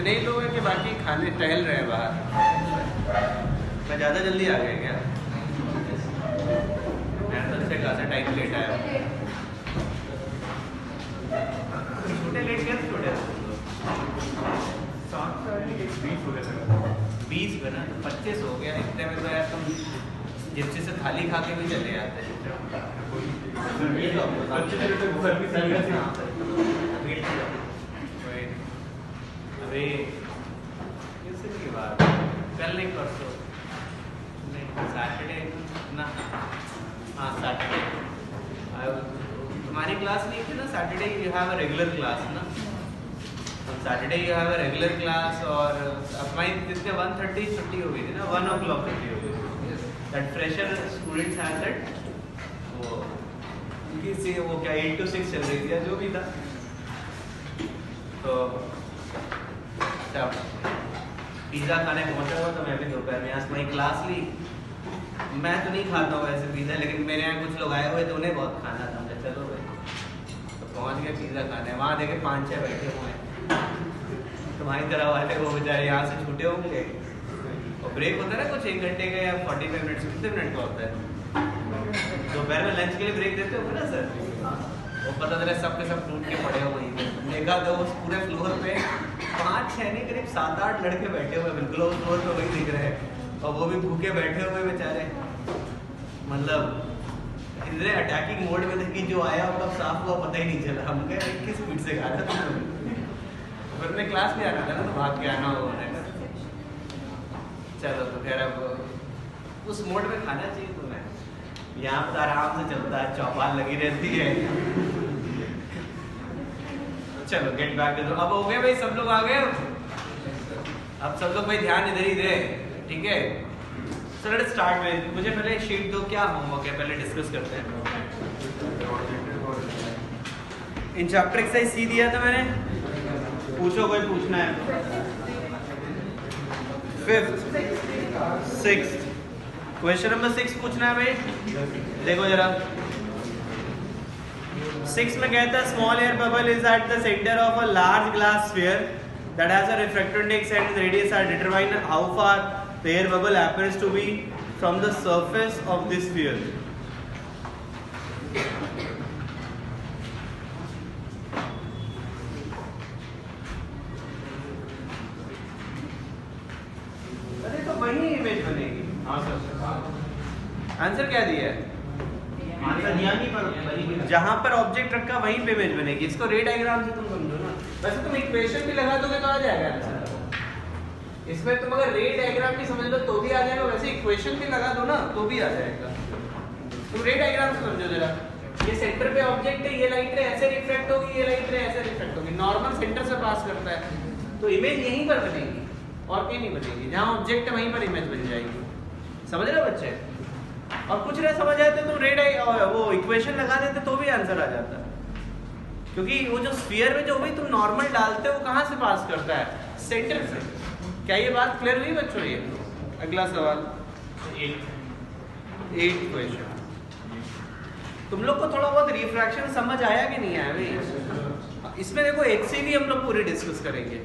इतने ही लोग हैं कि बाकी खाने टहल रहे हैं बाहर। मैं ज़्यादा जल्दी आ गया क्या? मैं तो अच्छे खासा टाइम लेट आया हूँ। छोटे लेट गए छोटे 20 हो गया, 20 बना तो 25 हो गया। इतने में तो यार तुम जिप्सी से थाली खा के भी चले जाते हैं। अरे किस की बात, कल नहीं परसों नहीं सैटरडे ना, हाँ सैटरडे तुम्हारी क्लास नहीं थी ना? Saturday you have a regular class ना? Saturday you have a regular class और हमारी जिसके 1:30 छुट्टी हो गई थी ना, 1 o'clock छुट्टी हो गई थी। That fresher students have that वो उनकी से वो क्या 8 to 6 चल रही थी या जो भी था। तो पिज़्ज़ा खाने पहुंचा हुआ तो मैं भी दोपहर में आज वही क्लास ली। मैं तो नहीं खाता हूँ वैसे पिज़्ज़ा, लेकिन मेरे यहाँ कुछ लोग आए हुए थे, उन्हें बहुत खाना था। मैं चलो भाई तो पहुँच गए पिज़्ज़ा खाने। वहाँ देखे 5-6 बैठे हुए हैं तुम्हारी तरह वाले, वो बेचारे यहाँ से छूटे होंगे। और ब्रेक होता है ना कुछ 1 घंटे का या 45 मिनट 50 मिनट का होता है। दोपहर में लंच के लिए ब्रेक देते होंगे ना सर? वो पता चला सब के सब टूट के पड़े हो वहीं। देखा तो उस पूरे फ्लोर पे 5-6 नहीं करीब 7-8 लड़के बैठे हुए, बिल्कुल उस फ्लोर पे वही दिख रहे हैं। और वो भी भूखे बैठे हुए बेचारे, मतलब इतने अटैकिंग मोड में थे कि जो आया वो कब साफ हुआ पता ही नहीं चला। हम कह किस स्पीड से खा रहा था। फिर मैं क्लास में आना था ना, तो भाग के आना होगा। चलो तो खैर अब उस मोड में खाना चाहिए तुम्हें। यहाँ पर आराम से चलता है, चौपाल लगी रहती है। चलो गेट बैक टू, अब हो गए भाई, सब लोग आ गए। अब सब लोग भाई ध्यान इधर ही दे, ठीक है? सो लेट्स स्टार्ट विद, मुझे पहले शीट दो, क्या होमवर्क है पहले डिस्कस करते हैं। इन चैप्टर एक्सरसाइज सी दिया था मैंने, पूछो कोई पूछना है। 5th 6th क्वेश्चन नंबर 6 पूछना है भाई। देखो जरा 6 में कहता है small air bubble is at the centre of a large glass sphere that has a refractive index and radius R determine how far the air bubble appears to be from the surface of this sphere. अरे तो वही image बनेगी। Answer क्या दिया है? Answer दिया नहीं, पर जहां पर ऑब्जेक्ट रखा वहीं पे इमेज बनेगी। इसको रे डायग्राम से तुम समझो ना। वैसे तुम इक्वेशन भी लगा दोगे तो आ जाएगा आंसर। इसमें तुम अगर रे डायग्राम भी समझ लो तो भी आ जाएगा, वैसे इक्वेशन भी लगा दो ना तो भी आ जाएगा। तुम रे डायग्राम से समझो जरा। ये सेंटर पे ऑब्जेक्ट है, ये लाइट रे ऐसे रिफ्लेक्ट होगी, ये लाइट रे ऐसे रिफ्लेक्ट होगी। नॉर्मल सेंटर से पास करता है तो इमेज यहीं पर बनेगी और कहीं नहीं बनेगी। जहां ऑब्जेक्ट है वहीं पर इमेज बन जाएगी। समझ रहे हो बच्चे? और कुछ नहीं समझ आए तो तुम रेड वो इक्वेशन लगा देते तो भी आंसर आ जाता है। क्योंकि वो जो स्फीयर में जो भी तुम नॉर्मल डालते हो वो कहाँ से पास करता है? सेंटर से। क्या ये बात क्लियर हुई बच्चों? ये अगला सवाल 8 क्वेश्चन। तुम लोग को थोड़ा बहुत रिफ्रैक्शन समझ आया कि नहीं आया भाई? इसमें देखो HCV हम लोग पूरी डिस्कस करेंगे।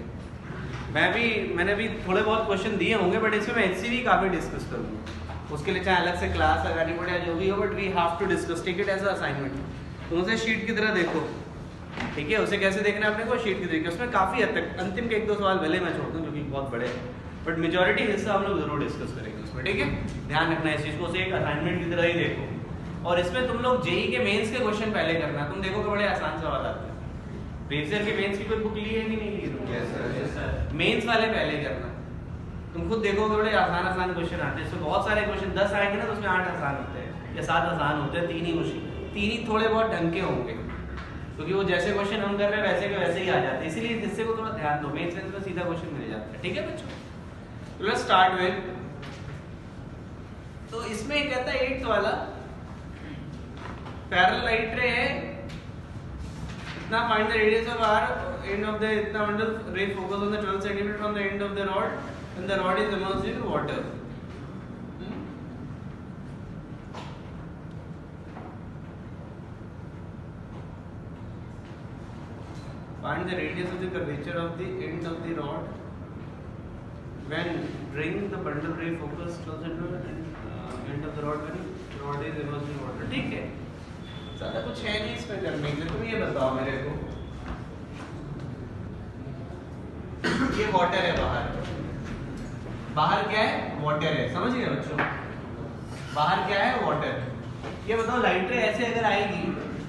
मैंने भी थोड़े बहुत क्वेश्चन दिए होंगे, बट इसमें मैं HCV काफी डिस्कस करूंगा। उसके लिए चाहे अलग से क्लास लगानी पड़े या जो भी हो, but we have to discuss, take it as a assignment. तुम उसे शीट की तरह देखो, ठीक है? उसे कैसे देखना है अपने को? शीट की तरीके। उसमें काफी हद तक अंतिम के 1-2 सवाल भले मैं छोड़ दूं जो कि बहुत बड़े हैं, बट मेजॉरिटी हिस्सा हम लोग जरूर डिस्कस करेंगे उसमें, ठीक है? ध्यान रखना इस चीज को, उसे एक असाइनमेंट की तरह ही देखो। और इसमें तुम लोग जेई के मेंस के क्वेश्चन पहले करना। तुम देखो कि बड़े आसान सवाल आते हैं। प्रीवियस के मेंस की कोई बुक ली है कि नहीं ली? Yes sir. मेंस वाले पहले करना। तुम खुद देखोगे बड़े आसान क्वेश्चन आते हैं। इसमें बहुत सारे क्वेश्चन 10 आएंगे ना तो उसमें 8 आसान होते हैं या 7 आसान होते हैं, 3 ही मुश्किल, 3 ही थोड़े बहुत ढंग के होंगे, क्योंकि वो जैसे क्वेश्चन हम कर रहे हैं वैसे के वैसे ही आ जाते हैं। इसीलिए इस हिस्से को थोड़ा ध्यान दो, मेंस में सीधा क्वेश्चन मिल जाता है, ठीक है बच्चों? तो लेट्स स्टार्ट विद, तो इसमें कहता है 8th वाला पैरेलल लाइट रे है, इतना find the radius of R and of the, इतना मतलब ray focus on the 12 centimetre from the end of the rod and the rod is immersed in water. Find the radius of the curvature of the end of the rod when bring the bundle ray focus closer to the end of the rod when rod is immersed in water. ठीक है, ज़्यादा कुछ है नहीं इसमें करने के लिए। तुम ये बताओ मेरे को, ये वाटर है बाहर, बाहर क्या है? वाटर है, समझ गए बच्चों? बाहर क्या है? वाटर। ये बताओ लाइट रे ऐसे अगर आएगी,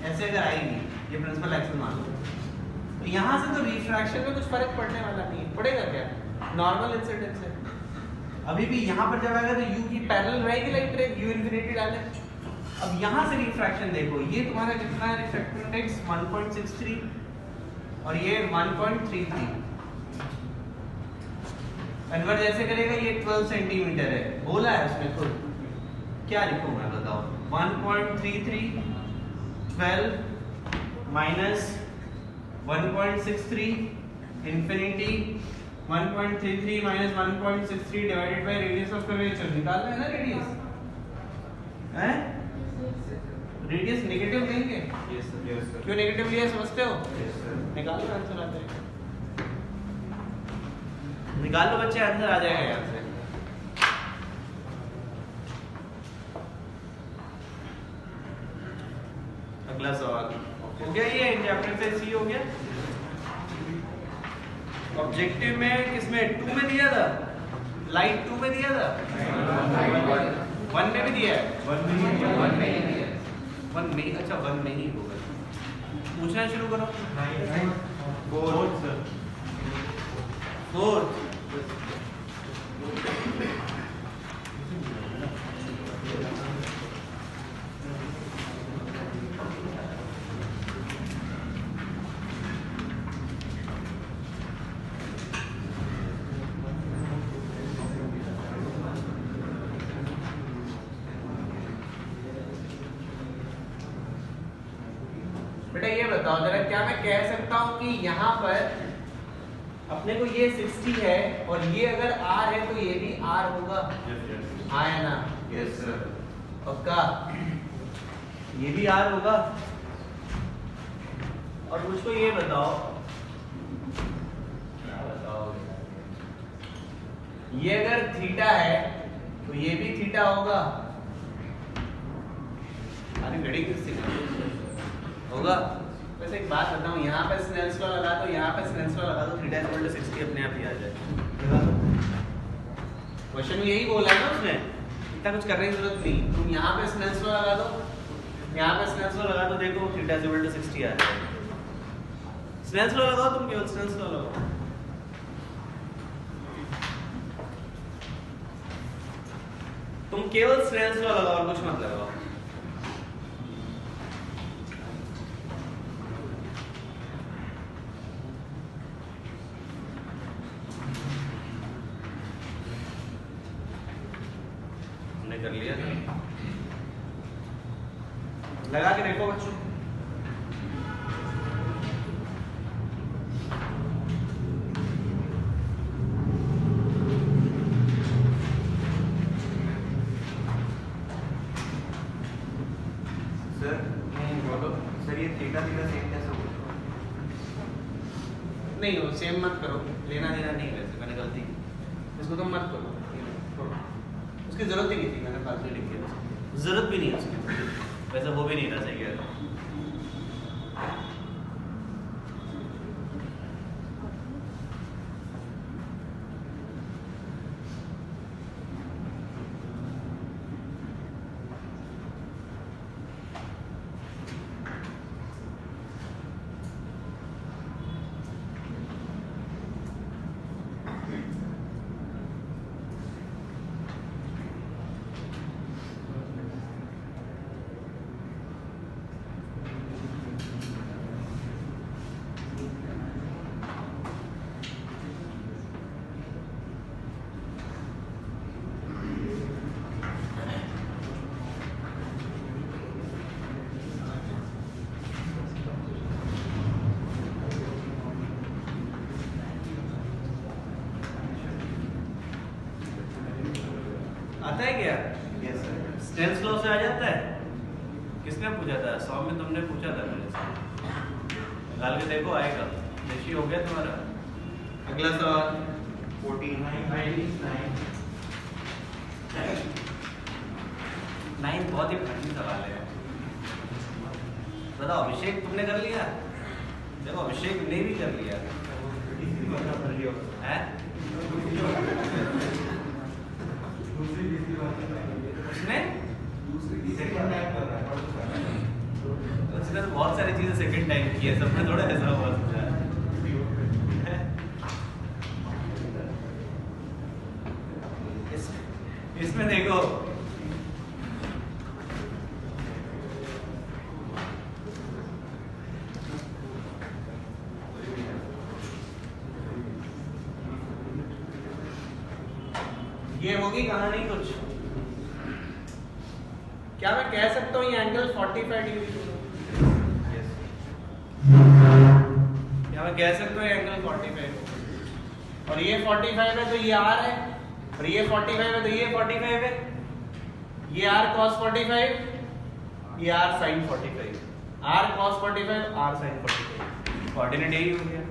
ऐसे अगर आएगी, ये प्रिंसिपल एक्शन मान लो, तो यहाँ से तो रिफ्रैक्शन में कुछ फर्क पड़ने वाला नहीं है। पड़ेगा क्या? नॉर्मल इंसिडेंस है। अभी भी यहाँ पर जब आएगा तो u की पैरेलल रहेगी लाइट रे, u इन्फिनिटी डालें। अब यहाँ से रिफ्रैक्शन देखो, ये तुम्हारा कितना है रिफ्रैक्टिव इंडेक्स? 1.63 और ये 1.33। कन्वर्ज ऐसे करेगा, ये 12 सेंटीमीटर है, बोला है उसने खुद। क्या लिखूं मैं बताओ? 1.33 12 minus 1.63 infinity 1.33 minus 1.63 divided by radius of curvature. निकालना है ना रेडियस, हैं? रेडियस नेगेटिव लेंगे? Yes sir. क्यों नेगेटिव लिया समझते हो? Yes sir. निकाल लो, आंसर आ जाएगा। निकाल लो बच्चे, आंसर आ जाएगा यहाँ से। अगला सवाल हो गया, ये चैप्टर से सी हो गया। ऑब्जेक्टिव में किसमें? 2 में दिया था, लाइट 2 में दिया था, 1 में भी दिया है, 1 में ही दिया है, 1 में। अच्छा 1 में ही होगा। पूछना शुरू करो। 4 सर, 4 बेटा ये बताओ जरा, क्या मैं कह सकता हूं कि यहाँ पर अपने को ये 60 है और ये अगर R है तो ये भी R होगा? हाँ है ना? Yes sir. पक्का? ये भी R होगा। और मुझको ये बताओ, क्या बताओगे? ये अगर थीटा है तो ये भी थीटा होगा? अरे घड़ी किससे होगा? वैसे एक बात बताऊं, यहाँ पे स्नेल्स लॉ लगा दो, यहाँ पे स्नेल्स लॉ लगा दो, थीटा इक्वल टू 60 अपने आप ही आ जाएगा। क्वेश्चन में यही बोला है ना उसने, इतना कुछ करने की जरूरत नहीं। तुम यहाँ पे स्नेल्स लॉ लगा दो, यहाँ पे स्नेल्स लॉ लगा दो, देखो थीटा इक्वल टू 60 आ जाएगा। स्नेल्स लॉ लगाओ, तुम केवल स्नेल्स लॉ लगाओ। तुम केवल स्नेल्स लॉ लगाओ और कुछ मत लगाओ। कर लिया लगा के देखो बच्चों। सर बोलो सर, ये थीटा थीटा सेम कैसे होगा? नहीं हो, सेम मत करो, लेना देना नहीं। वैसे मैंने गलती की, इसको तुम मत करो, उसकी जरूरत ही नहीं थी, मैंने फालतू लिख दिया, जरूरत भी नहीं है उसकी, वैसे वो भी नहीं था सही है। आता है क्या? Yes sir. स्नेल्स लॉ से आ जाता है? किसने पूछा था? 100 में तुमने पूछा था मेरे से। निकाल के देखो आएगा। निश्चित हो गया तुम्हारा। अगला सवाल नाइन बहुत ही फनी सवाल है। बताओ अभिषेक तुमने कर लिया? देखो अभिषेक ने भी कर लिया है। उसने तो बहुत सारी चीजें सेकंड टाइम की है, सबने थोड़ा ऐसा हुआ सोचा है। इसमें देखो ये होगी कहानी कुछ। क्या मैं कह सकता हूँ ये एंगल 45 डिग्री? क्या मैं कह सकता हूँ ये एंगल 45 और ये 45 है तो ये R है, और ये 45 है तो ये 45 है। ये R cos 45, ये R sin 45, R cos 45, R sin 45, coordinate यही हो गया।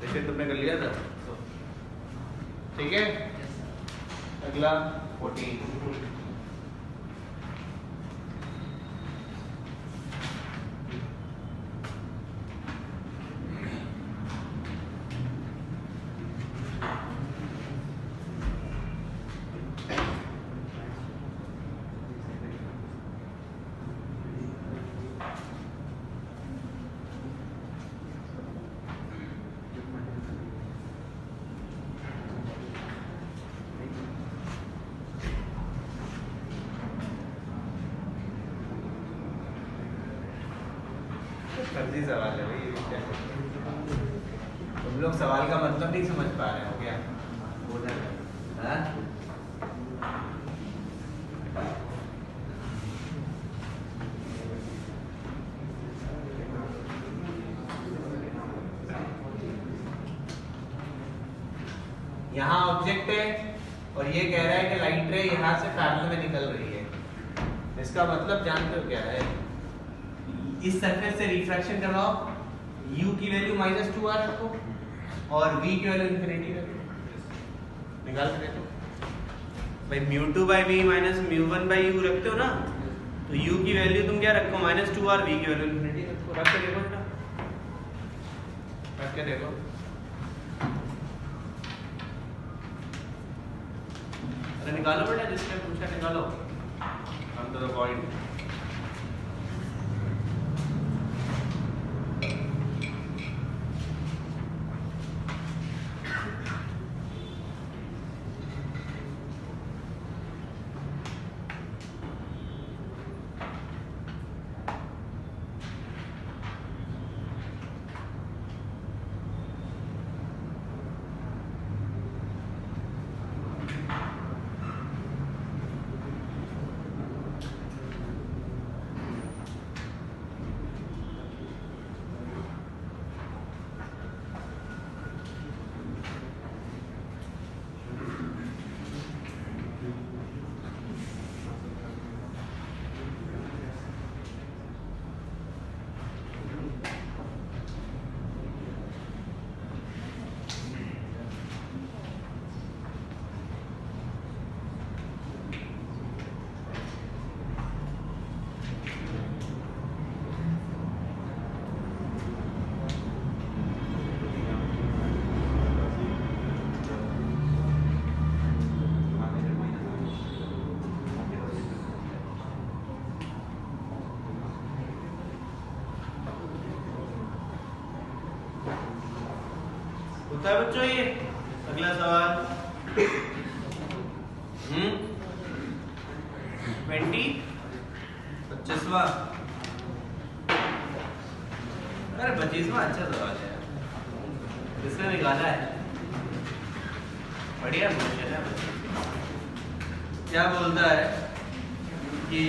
जैसे तुमने कर लिया था, ठीक है। अगला 14। फर्जी सवाल है भाई, तुम लोग सवाल का मतलब नहीं समझ पा रहे हो क्या? हाँ? यहाँ ऑब्जेक्ट है और ये कह रहा है कि लाइट रे यहाँ से पैरेलल में निकल रही है। इसका मतलब जानते हो क्या है? इस सरफेस से रिफ्रैक्शन करवाओ, u की वैल्यू -2r रखो और v की वैल्यू इंफिनिटी रखो, निकाल के देखो भाई। μ2/v -μ1/u रखते हो ना, तो u की वैल्यू तुम क्या रखो? -2r, v की वैल्यू इंफिनिटी रखो। रख के देखो बेटा, रख के देखो। अरे निकालो बेटा, जिसने पूछा निकालो। हम तो पॉइंट होता है बच्चों ये। अगला सवाल 25वां। अरे 25वां अच्छा सवाल है, किसने निकाला है? बढ़िया क्वेश्चन है। क्या बोलता है कि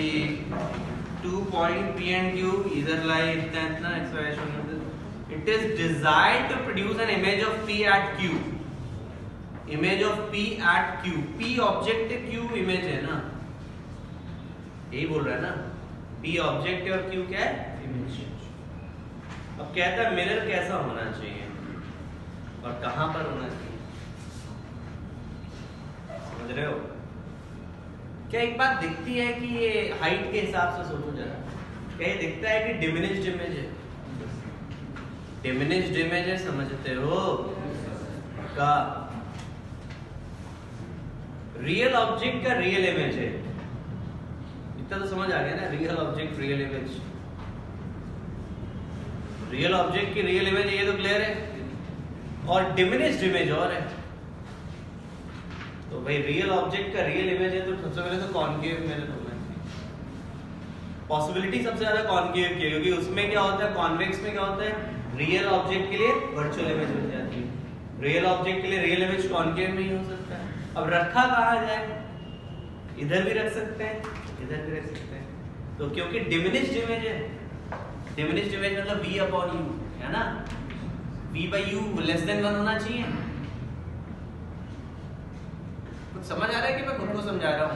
2 point P and Q either lie इतना expression. It is desired to produce an image of P at Q. Image of P at Q. P object है, Q इमेज है ना, यही बोल रहा है ना। P ऑब्जेक्ट है और Q क्या है? इमेज। अब कहता है मिरर कैसा होना चाहिए। और कहाँ पर होना चाहिए, समझ रहे हो? क्या एक बात दिखती है कि ये हाइट के हिसाब से सोचो जरा, क्या ये दिखता है कि डिमिनिश्ड इमेज है? डिमिनिश्ड इमेज है, समझते हो? का रियल ऑब्जेक्ट का रियल इमेज है, इतना तो समझ आ गया ना? Real object real image, real object की रियल इमेज, ये तो क्लियर है। और डिमिनिश्ड इमेज और है। तो भाई रियल ऑब्जेक्ट का रियल इमेज है तो सबसे पहले तो कॉनकेव इमेज होना चाहिए। पॉसिबिलिटी सबसे ज्यादा कॉनकेव की है, क्योंकि उसमें क्या होता है, कॉन्वेक्स में क्या होता है, रियल ऑब्जेक्ट के लिए वर्चुअल इमेज बन जाती है, रियल ऑब्जेक्ट के लिए रियल इमेज कॉनकेव में ही हो सकता है। अब रखा कहाँ जाए? इधर भी रख सकते हैं, इधर भी रख सकते हैं। तो क्योंकि डिमिनिश्ड इमेज है, डिमिनिश्ड इमेज मतलब v अपॉन u है ना, v by u less than 1 होना चाहिए। कुछ समझ आ रहा है कि मैं खुद को समझा रहा हूँ?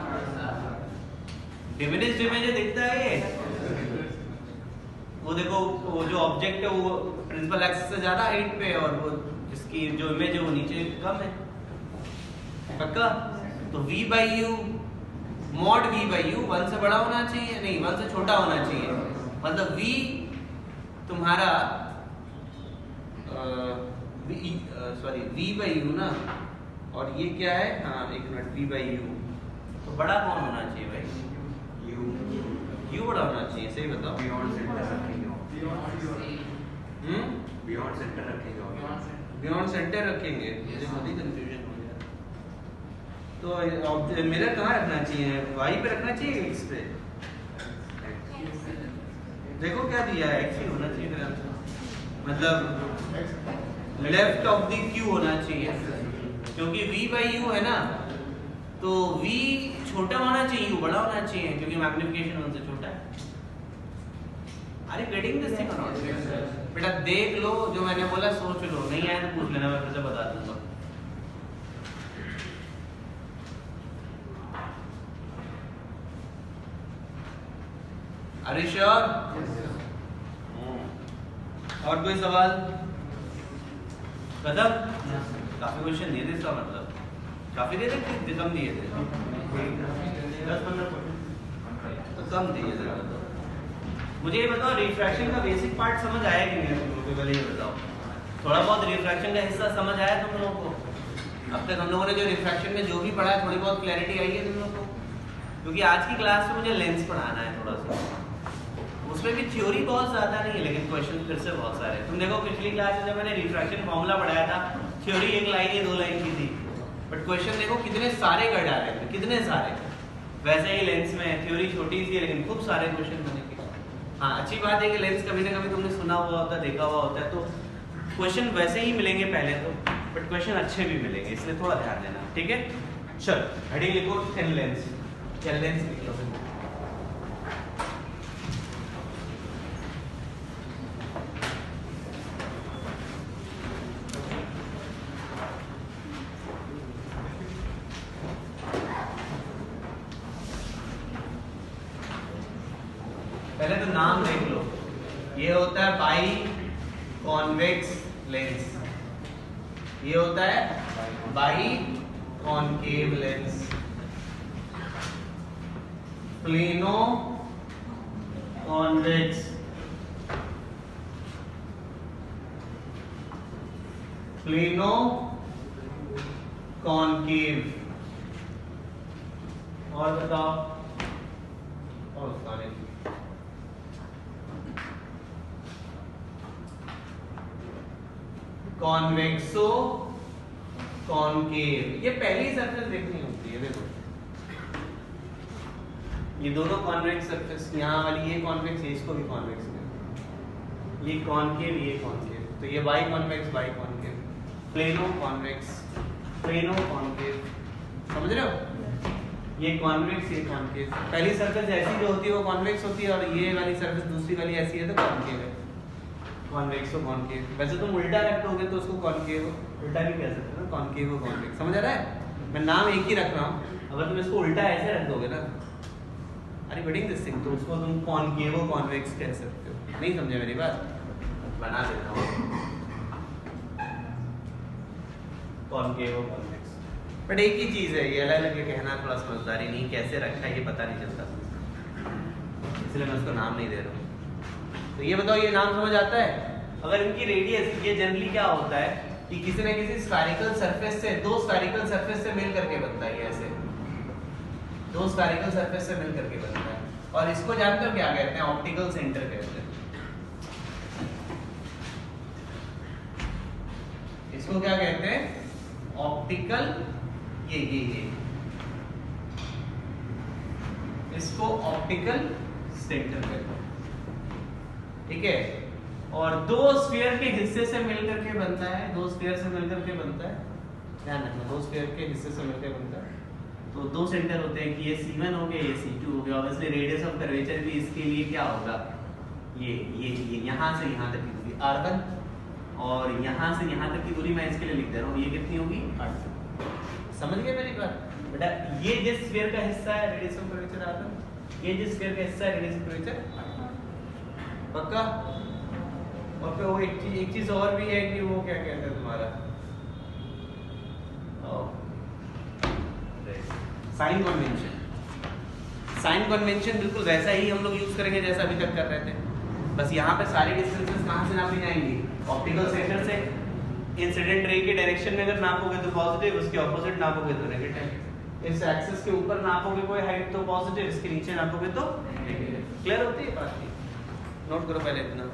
डिमिनिश्ड इमेज दिखता है ये, वो देखो वो जो ऑब्जेक्ट है वो प्रिंसिपल एक्सिस से ज्यादा हाइट पे है और वो जिसकी जो इमेज है वो नीचे कम है, पक्का? तो v by u mod v by u 1 से बड़ा होना चाहिए, नहीं 1 से छोटा होना चाहिए। मतलब v तुम्हारा v by u ना, और ये क्या है, हाँ एक मिनट, v by u तो बड़ा कौन होना चाहिए भाई? u बड़ा होना चाहिए, सही बताओ। बियॉन्ड सेंटर रखेंगे, बियॉन्ड सेंटर रखेंगे, बियॉन्ड सेंटर रखेंगे, ये बहुत ही कंफ्यूजन हो गया। तो मिरर कहाँ रखना चाहिए? y पे रखना चाहिए, x पे? देखो क्या दिया है, x ही होना चाहिए मेरे आंसर, मतलब लेफ्ट ऑफ द q होना चाहिए, क्योंकि v by u है ना, तो v छोटा होना चाहिए, u बड़ा होना चाहिए, क्योंकि मैग्निफिकेशन उनसे छोटा है। अरे गेटिंग दिस थिंग और नॉट? बेटा देख लो, जो मैंने बोला सोच लो, नहीं आया तो पूछ लेना, मैं फिर से बता दूंगा। अरे श्योर? और कोई सवाल? खत्म? काफी क्वेश्चन दिए थे, इसका मतलब काफी दिए थे कि कम दिए थे? 10-15 तो कम दिए थे। मुझे ये बताओ, रिफ्रैक्शन का बेसिक पार्ट समझ आया कि नहीं तुम लोगों को? पहले ये बताओ, थोड़ा बहुत रिफ्रैक्शन का हिस्सा समझ आया तुम लोगों को? अब तक हम लोगों ने जो रिफ्रैक्शन में जो भी पढ़ा है, थोड़ी बहुत क्लैरिटी आई है तुम लोगों को? क्योंकि आज की क्लास में मुझे लेंस पढ़ाना है थोड़ा सा, उसमें भी थ्योरी बहुत ज्यादा नहीं है, लेकिन क्वेश्चन फिर से बहुत सारे हैं। तुम देखो पिछली क्लास में जब मैंने रिफ्रैक्शन फॉर्मूला पढ़ाया था, थ्योरी 1 लाइन या 2 लाइन की थी, बट क्वेश्चन देखो कितने सारे कर डाले थे, कितने सारे। वैसे ही लेंस में थ्योरी छोटी सी है, लेकिन खूब सारे क्वेश्चन बनेंगे। हाँ, अच्छी बात है कि लेंस कभी ना कभी तुमने सुना हुआ होता है, देखा हुआ होता है, तो क्वेश्चन वैसे ही मिलेंगे पहले तो, बट क्वेश्चन अच्छे भी मिलेंगे, इसलिए थोड़ा ध्यान देना, ठीक है? चल हेडिंग लिखो, थिन लेंस, थिन लेंस लिख लो। पहले तो नाम देख लो, ये होता है बाई कॉन्वेक्स लेंस, ये होता है by concave lens, plano convex, plano concave. और बताओ, और सारे कॉन्वेक्सो कॉनकेव, ये पहली सरफेस देखनी होती है। देखो ये दोनों कॉन्वेक्स सरफेस, यहाँ वाली ये कॉन्वेक्स है, इसको भी कॉन्वेक्स में, ये कॉनकेव ये कॉनकेव, तो ये by convex by concave, plano convex plano concave, समझ रहे हो? ये कॉन्वेक्स ये कॉनकेव, पहली सरफेस ऐसी जो होती है वो कॉन्वेक्स होती है, और ये वाली सरफेस दूसरी वाली ऐसी है तो कॉनकेव है, कॉन्वेक्स और कॉनकेव। वैसे तुम उल्टा रख दोगे तो उसको कॉनकेव उल्टा भी कह सकते हो ना, कॉनकेव और कॉन्वेक्स, समझ आ रहा है? मैं नाम एक ही रख रहा हूँ, अगर तुम इसको उल्टा ऐसे रख दोगे ना, अरे वेटिंग दिस थिंग, तो उसको तुम कॉनकेव और कॉन्वेक्स कह सकते हो। नहीं समझे मेरी बात? बना देता हूँ। कॉनकेव और कॉन्वेक्स। बट एक ही चीज है, ये अलग अलग कहना थोड़ा समझदारी नहीं, कैसे रखा है ये पता नहीं चलता, इसलिए मैं उसको नाम नहीं दे रहा हूँ। तो ये बताओ, ये नाम समझ आता है? अगर इनकी रेडियस, ये जनरली क्या होता है कि किसी न किसी स्फेरिकल सरफेस से, दो स्फेरिकल सरफेस से मिल करके बनता है, ऐसे दो स्फेरिकल सरफेस से मिल करके बनता है। और इसको जानते हो क्या कहते हैं? ऑप्टिकल सेंटर कहते हैं। इसको क्या कहते हैं? ऑप्टिकल, ये इसको ऑप्टिकल सेंटर कहते हैं, ठीक है। और दो स्फीयर के हिस्से से मिलकर के बनता है, दो स्फीयर से मिलकर के बनता है, ध्यान रखना, दो स्फीयर के हिस्से से मिलकर बनता है। तो दो सेंटर होते हैं कि ये C1 हो गया, ये C2 हो गया। ऑब्वियसली रेडियस ऑफ कर्वेचर भी इसके लिए क्या होगा? ये यहाँ से यहाँ तक की दूरी R1, और यहाँ से यहाँ तक की दूरी मैं इसके लिए लिख दे रहा हूँ, ये कितनी होगी? R2। समझ गए मेरी बात बेटा? ये जिस स्फीयर का हिस्सा है रेडियस ऑफ कर्वेचर R1, ये जिस स्फीयर का हिस्सा है रेडियस ऑफ कर्वेचर, पक्का? और फिर वो एक चीज और भी है कि वो क्या कहते हैं तुम्हारा, साइन कन्वेंशन। साइन कन्वेंशन बिल्कुल वैसा ही हम लोग यूज करेंगे जैसा अभी तक कर रहे थे, बस यहाँ पे सारी डिस्टेंसेस कहाँ से नापी जाएंगी? ऑप्टिकल सेंटर से। इंसिडेंट रे के डायरेक्शन में अगर नापोगे तो पॉजिटिव, उसके ऑपोजिट नापोगे तो नेगेटिव। इस एक्सिस के ऊपर नापोगे कोई हाइट तो पॉजिटिव, इसके नीचे नापोगे तो नेगेटिव। क्लियर होती है बात? नोट करो पहले इतना।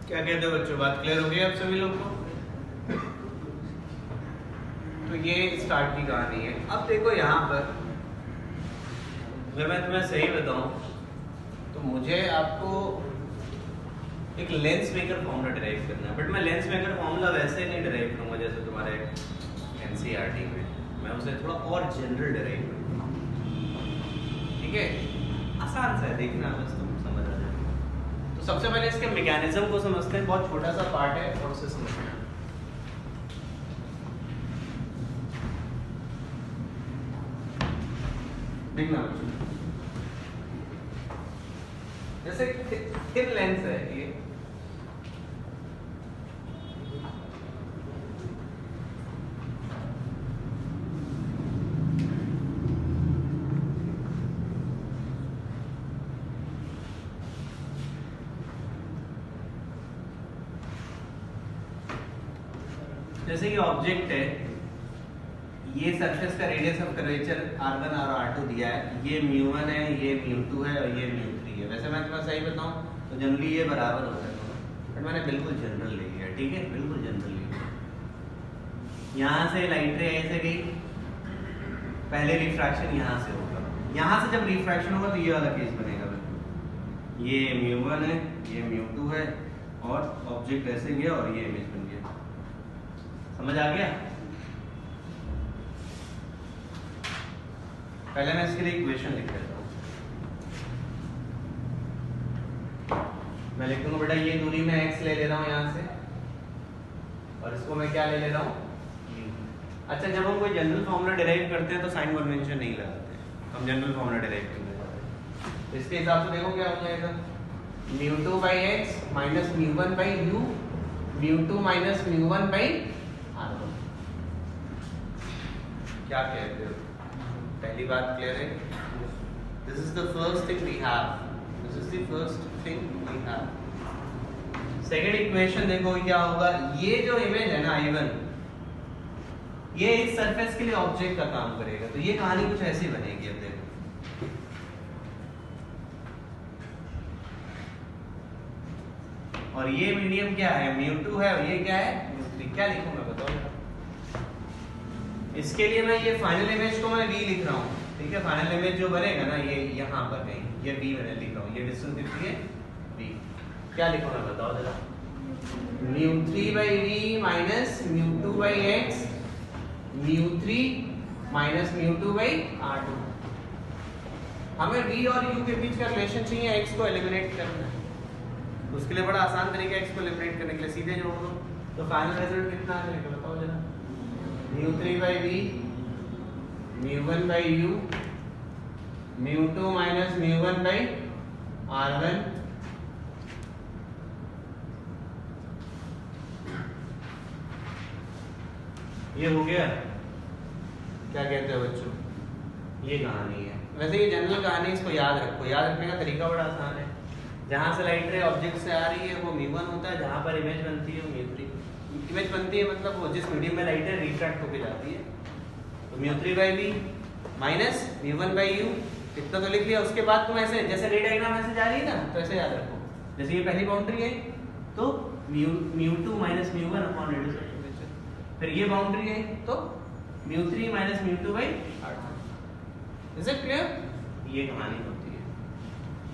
क्या कहते हो बच्चों? बात क्लियर हो गई आप सभी लोग को? तो ये स्टार्ट की कहानी है। अब देखो यहाँ पर अगर मैं तुम्हें सही बताऊं तो मुझे आपको एक लेंस मेकर फॉर्मूला डिराइव करना है, बट मैं लेंस मेकर फॉर्मूला वैसे नहीं डिराइव करूंगा जैसे तुम्हारे एनसीईआरटी में। मैं उसे थोड़ा और जनरल डिराइव करूंगा, ठीक है? आसान सा है, देखना बस तुम समझ आ जाए। तो सबसे पहले इसके मैकेनिज्म को समझते हैं, बहुत छोटा सा पार्ट है और उसे समझते हैं। देखना जैसे थिन लेंस है ये, जैसे ये ऑब्जेक्ट है, ये सरफेस का रेडियस ऑफ कर्वेचर r1 और r2 दिया है, ये μ1 है, ये μ2 है और ये μ3 है। वैसे मैं तुम्हें सही बताऊं तो जनरली ये बराबर होता है दोनों, बट मैंने बिल्कुल जनरल ले लिया, ठीक है, बिल्कुल जनरल ले लिया। यहाँ से लाइट रे ऐसे गई, पहले रिफ्रैक्शन यहाँ से होगा, यहाँ से जब रिफ्रैक्शन होगा तो ये वाला केस बनेगा, ये μ1 है, ये μ2 है और ऑब्जेक्ट ऐसे गया और ये इमेज बन गया। समझ आ गया? पहले मैं इसके लिए इक्वेशन लिख देता हूँ। मैं लिख दूंगा बेटा ये दूरी में x ले रहा हूँ यहाँ से, और इसको मैं क्या ले रहा हूँ? अच्छा, जब हम कोई जनरल फॉर्मूला डिराइव करते हैं तो साइन कन्वेंशन नहीं लगाते, हम जनरल फॉर्मूला डिराइव करने जाते हैं। तो इसके हिसाब से देखो क्या हो जाएगा, μ2 by x minus μ1 by u, μ2 minus μ1 by r1। क्या कहते हो? पहली बात क्लियर है? This is the first thing we have, this is the first thing we have. Second equation देखो क्या होगा, ये जो इमेज है ना I1, ये इस सरफेस के लिए ऑब्जेक्ट का काम करेगा, तो ये कहानी कुछ ऐसी बनेगी। अब देखो और ये मीडियम क्या है, μ2 है, और ये क्या है, μ3। क्या लिखूंगा बताओ? इसके लिए मैं ये फाइनल इमेज को मैं v लिख रहा हूँ, ठीक है। फाइनल इमेज जो बनेगा ना ये यहाँ पर कहीं, ये v मैंने लिख रहा हूँ, ये डिस्टेंस कितनी है v। क्या लिखूंगा बताओ जरा? μ3 by v minus μ2 by x, μ3 minus μ2 by r2। हमें v और u के बीच का रिलेशन चाहिए, x को एलिमिनेट करना है। उसके लिए बड़ा आसान तरीका है, x को एलिमिनेट करने के लिए सीधे जोड़ दो, तो फाइनल रिजल्ट कितना आ जाएगा बताओ जरा? μ3 by v, μ1 by u, μ2 minus μ1 by r1। ये हो गया। क्या कहते हो बच्चों? ये कहानी है। वैसे ये जनरल कहानी, इसको याद रखो। याद रखने का तरीका बड़ा आसान है। जहाँ से लाइट रे ऑब्जेक्ट से आ रही है वो μ1 होता है, जहाँ पर इमेज बनती है वो μ3। इमेज बनती है मतलब वो जिस मीडियम में लाइट रे रिफ्रैक्ट होकर जाती है, तो μ3 by v minus μ1 by u, इतना तो लिख लिया। उसके बाद तुम ऐसे जैसे रे डायग्राम ऐसे जा रही है ना, तो ऐसे याद रखो, जैसे ये पहली बाउंड्री है तो μ2 minus μ1 upon radius of curvature, फिर ये बाउंड्री है तो μ3 minus μ2 by r2। Is it clear? ये कहानी होती है।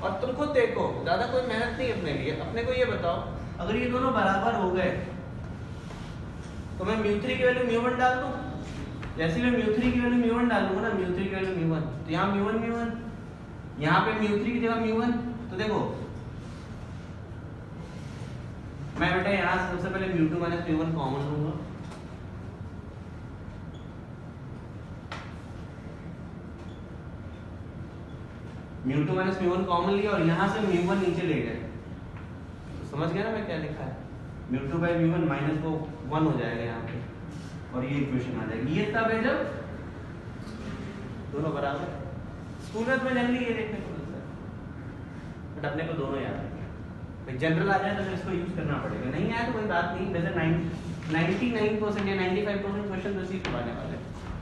और तुम खुद देखो, ज्यादा कोई मेहनत नहीं अपने लिए। अपने को ये बताओ, अगर ये दोनों बराबर हो गए तो मैं μ3 की वैल्यू μ1 डाल दूं। जैसे मैं μ3 की वैल्यू μ1 डाल दूंगा ना, μ3 की वैल्यू μ1, तो यहाँ μ1, यहाँ पे μ3 की जगह μ1। तो देखो मैं बेटा यहाँ से सबसे पहले μ2 माइनस μ1 कॉमन लूंगा, μ2 माइनस μ1 कॉमन लिया और यहाँ से μ1 नीचे ले गए। तो समझ गया ना मैं क्या लिखा है? μ2 by μ1 माइनस वो 1 हो जाएगा यहाँ पे, और ये इक्वेशन आ जाएगी। ये तब है जब दोनों बराबर। स्कूल में जनरली ये देखने को मिलता है, बट अपने को दोनों याद रखना। भाई जनरल आ जाए तो इसको यूज करना पड़ेगा, नहीं आया तो कोई बात नहीं। वैसे 99% या 95% क्वेश्चन तो सीख पाने वाले,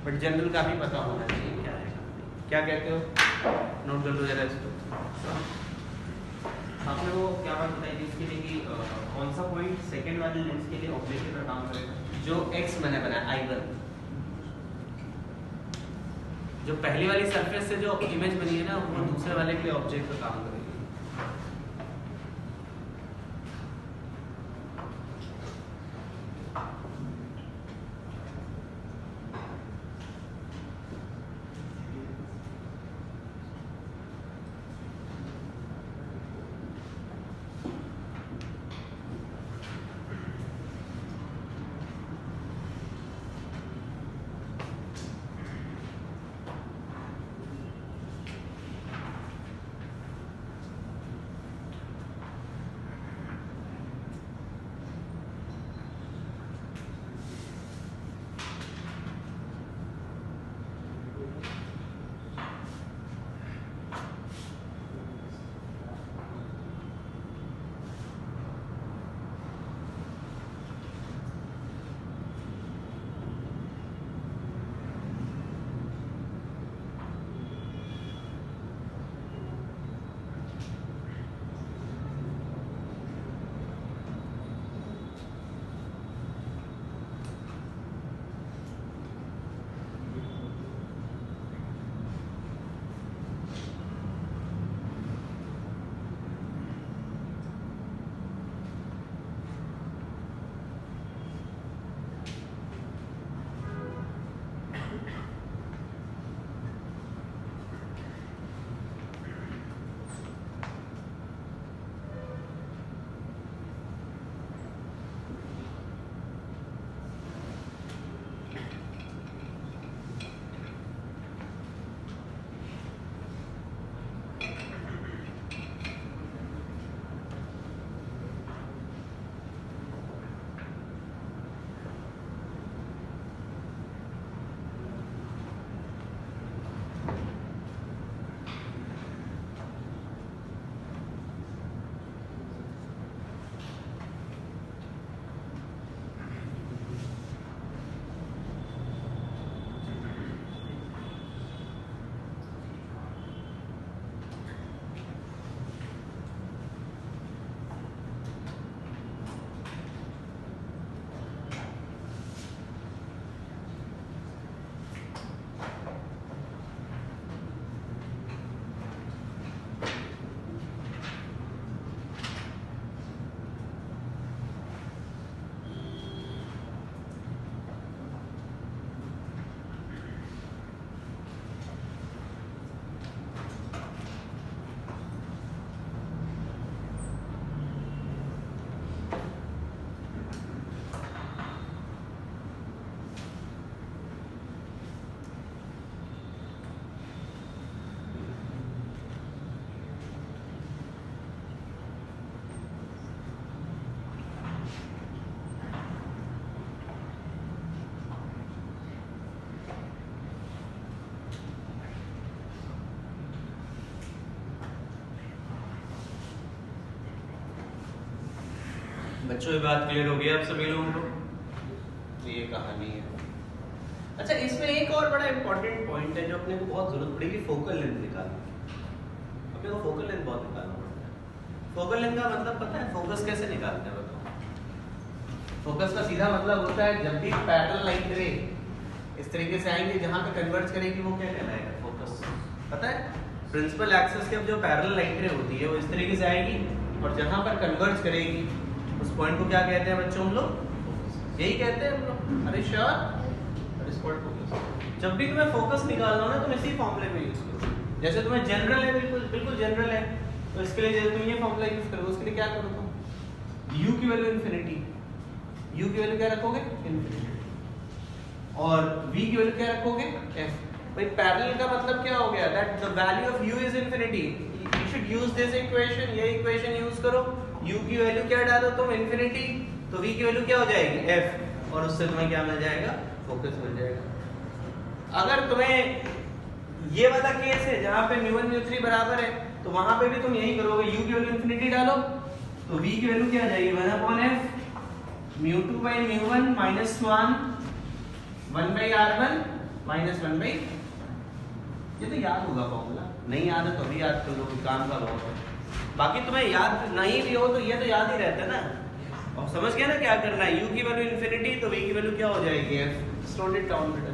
बट जनरल का भी पता होना चाहिए क्या है। क्या कहते हो? नोट कर लो जरा इसको। आपने वो क्या बात बताई थी इसके लिए कि कौन सा पॉइंट सेकंड वाले लेंस के लिए ऑब्जेक्ट की तरह काम करेगा? जो x मैंने बनाया I1, जो पहली वाली सरफेस से जो इमेज बनी है ना, वो दूसरे वाले के लिए ऑब्जेक्ट का काम करेगी। बच्चों ये बात क्लियर हो गई आप सभी लोगों को? ये कहानी है। अच्छा, इसमें एक और बड़ा इंपॉर्टेंट पॉइंट है जो अपने को बहुत जरूरत पड़ेगी, फोकल लेंथ निकालने की। अपने को फोकल लेंथ बहुत निकालना पड़ता है। फोकल लेंथ का मतलब पता है? फोकस कैसे निकालते हैं बताओ? फोकस का सीधा मतलब होता है जब भी पैरेलल लाइन रे इस तरीके से आएंगे जहां पे कन्वर्ज करेगी वो क्या कहलाएगा? फोकस। पता है? प्रिंसिपल एक्सिस के अब जो पैरेलल लाइन रे होती है वो इस तरीके से आएगी और जहां पर कन्वर्ज करेगी उस पॉइंट को क्या कहते हैं बच्चों हम लोग? यही कहते हैं हम लोग। अरे श्योर, फोकस। जब भी तुम्हें फोकस निकालना हो ना तुम इसी फॉर्मूले में यूज करो। जैसे तुम्हें जनरल है, बिल्कुल जनरल है, तो इसके लिए जैसे तुम ये फॉर्मूला यूज करोगे उसके लिए क्या करो तुम? u की वैल्यू इन्फिनिटी, u की वैल्यू क्या रखोगे? इन्फिनिटी। और v की वैल्यू क्या रखोगे? f। भाई पैरेलल का मतलब क्या हो गया? That the value of u is infinity. You should use this equation, ये इक्वेशन यूज करो। u की वैल्यू क्या डालो तुम? इन्फिनिटी। तो v की वैल्यू क्या हो जाएगी? f। और उससे तुम्हें क्या मिल जाएगा? फोकस मिल जाएगा। अगर तुम्हें ये वाला केस है जहां पे μ1 μ3 बराबर है तो वहां पे भी तुम यही करोगे, u की वैल्यू इन्फिनिटी डालो तो v की वैल्यू क्या आ जाएगी? 1/f μ2 by μ1 minus 1 1/r1 minus 1/, ये तो याद होगा फॉर्मूला। नहीं याद है तो भी याद कर लो, काम का बहुत है। बाकी तुम्हें याद नहीं भी हो तो ये तो याद ही रहता है ना। और समझ गया ना क्या करना है? u की वैल्यू इन्फिनिटी तो v की वैल्यू क्या हो जाएगी? f। Slow it down बेटा।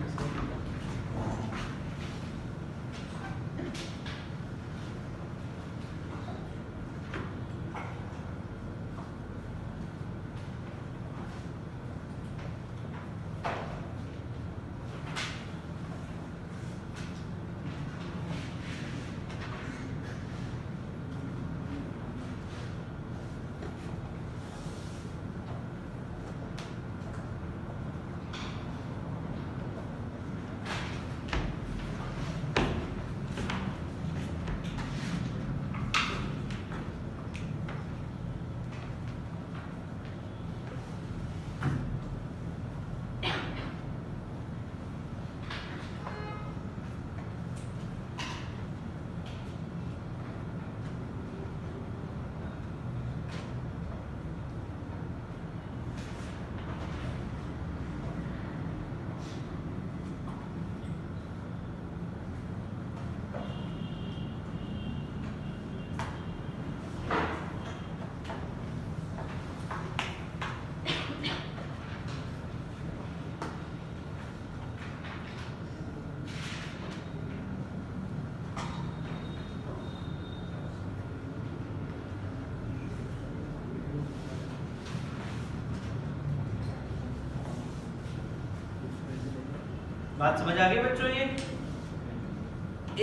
बात समझ आ गई बच्चों? ये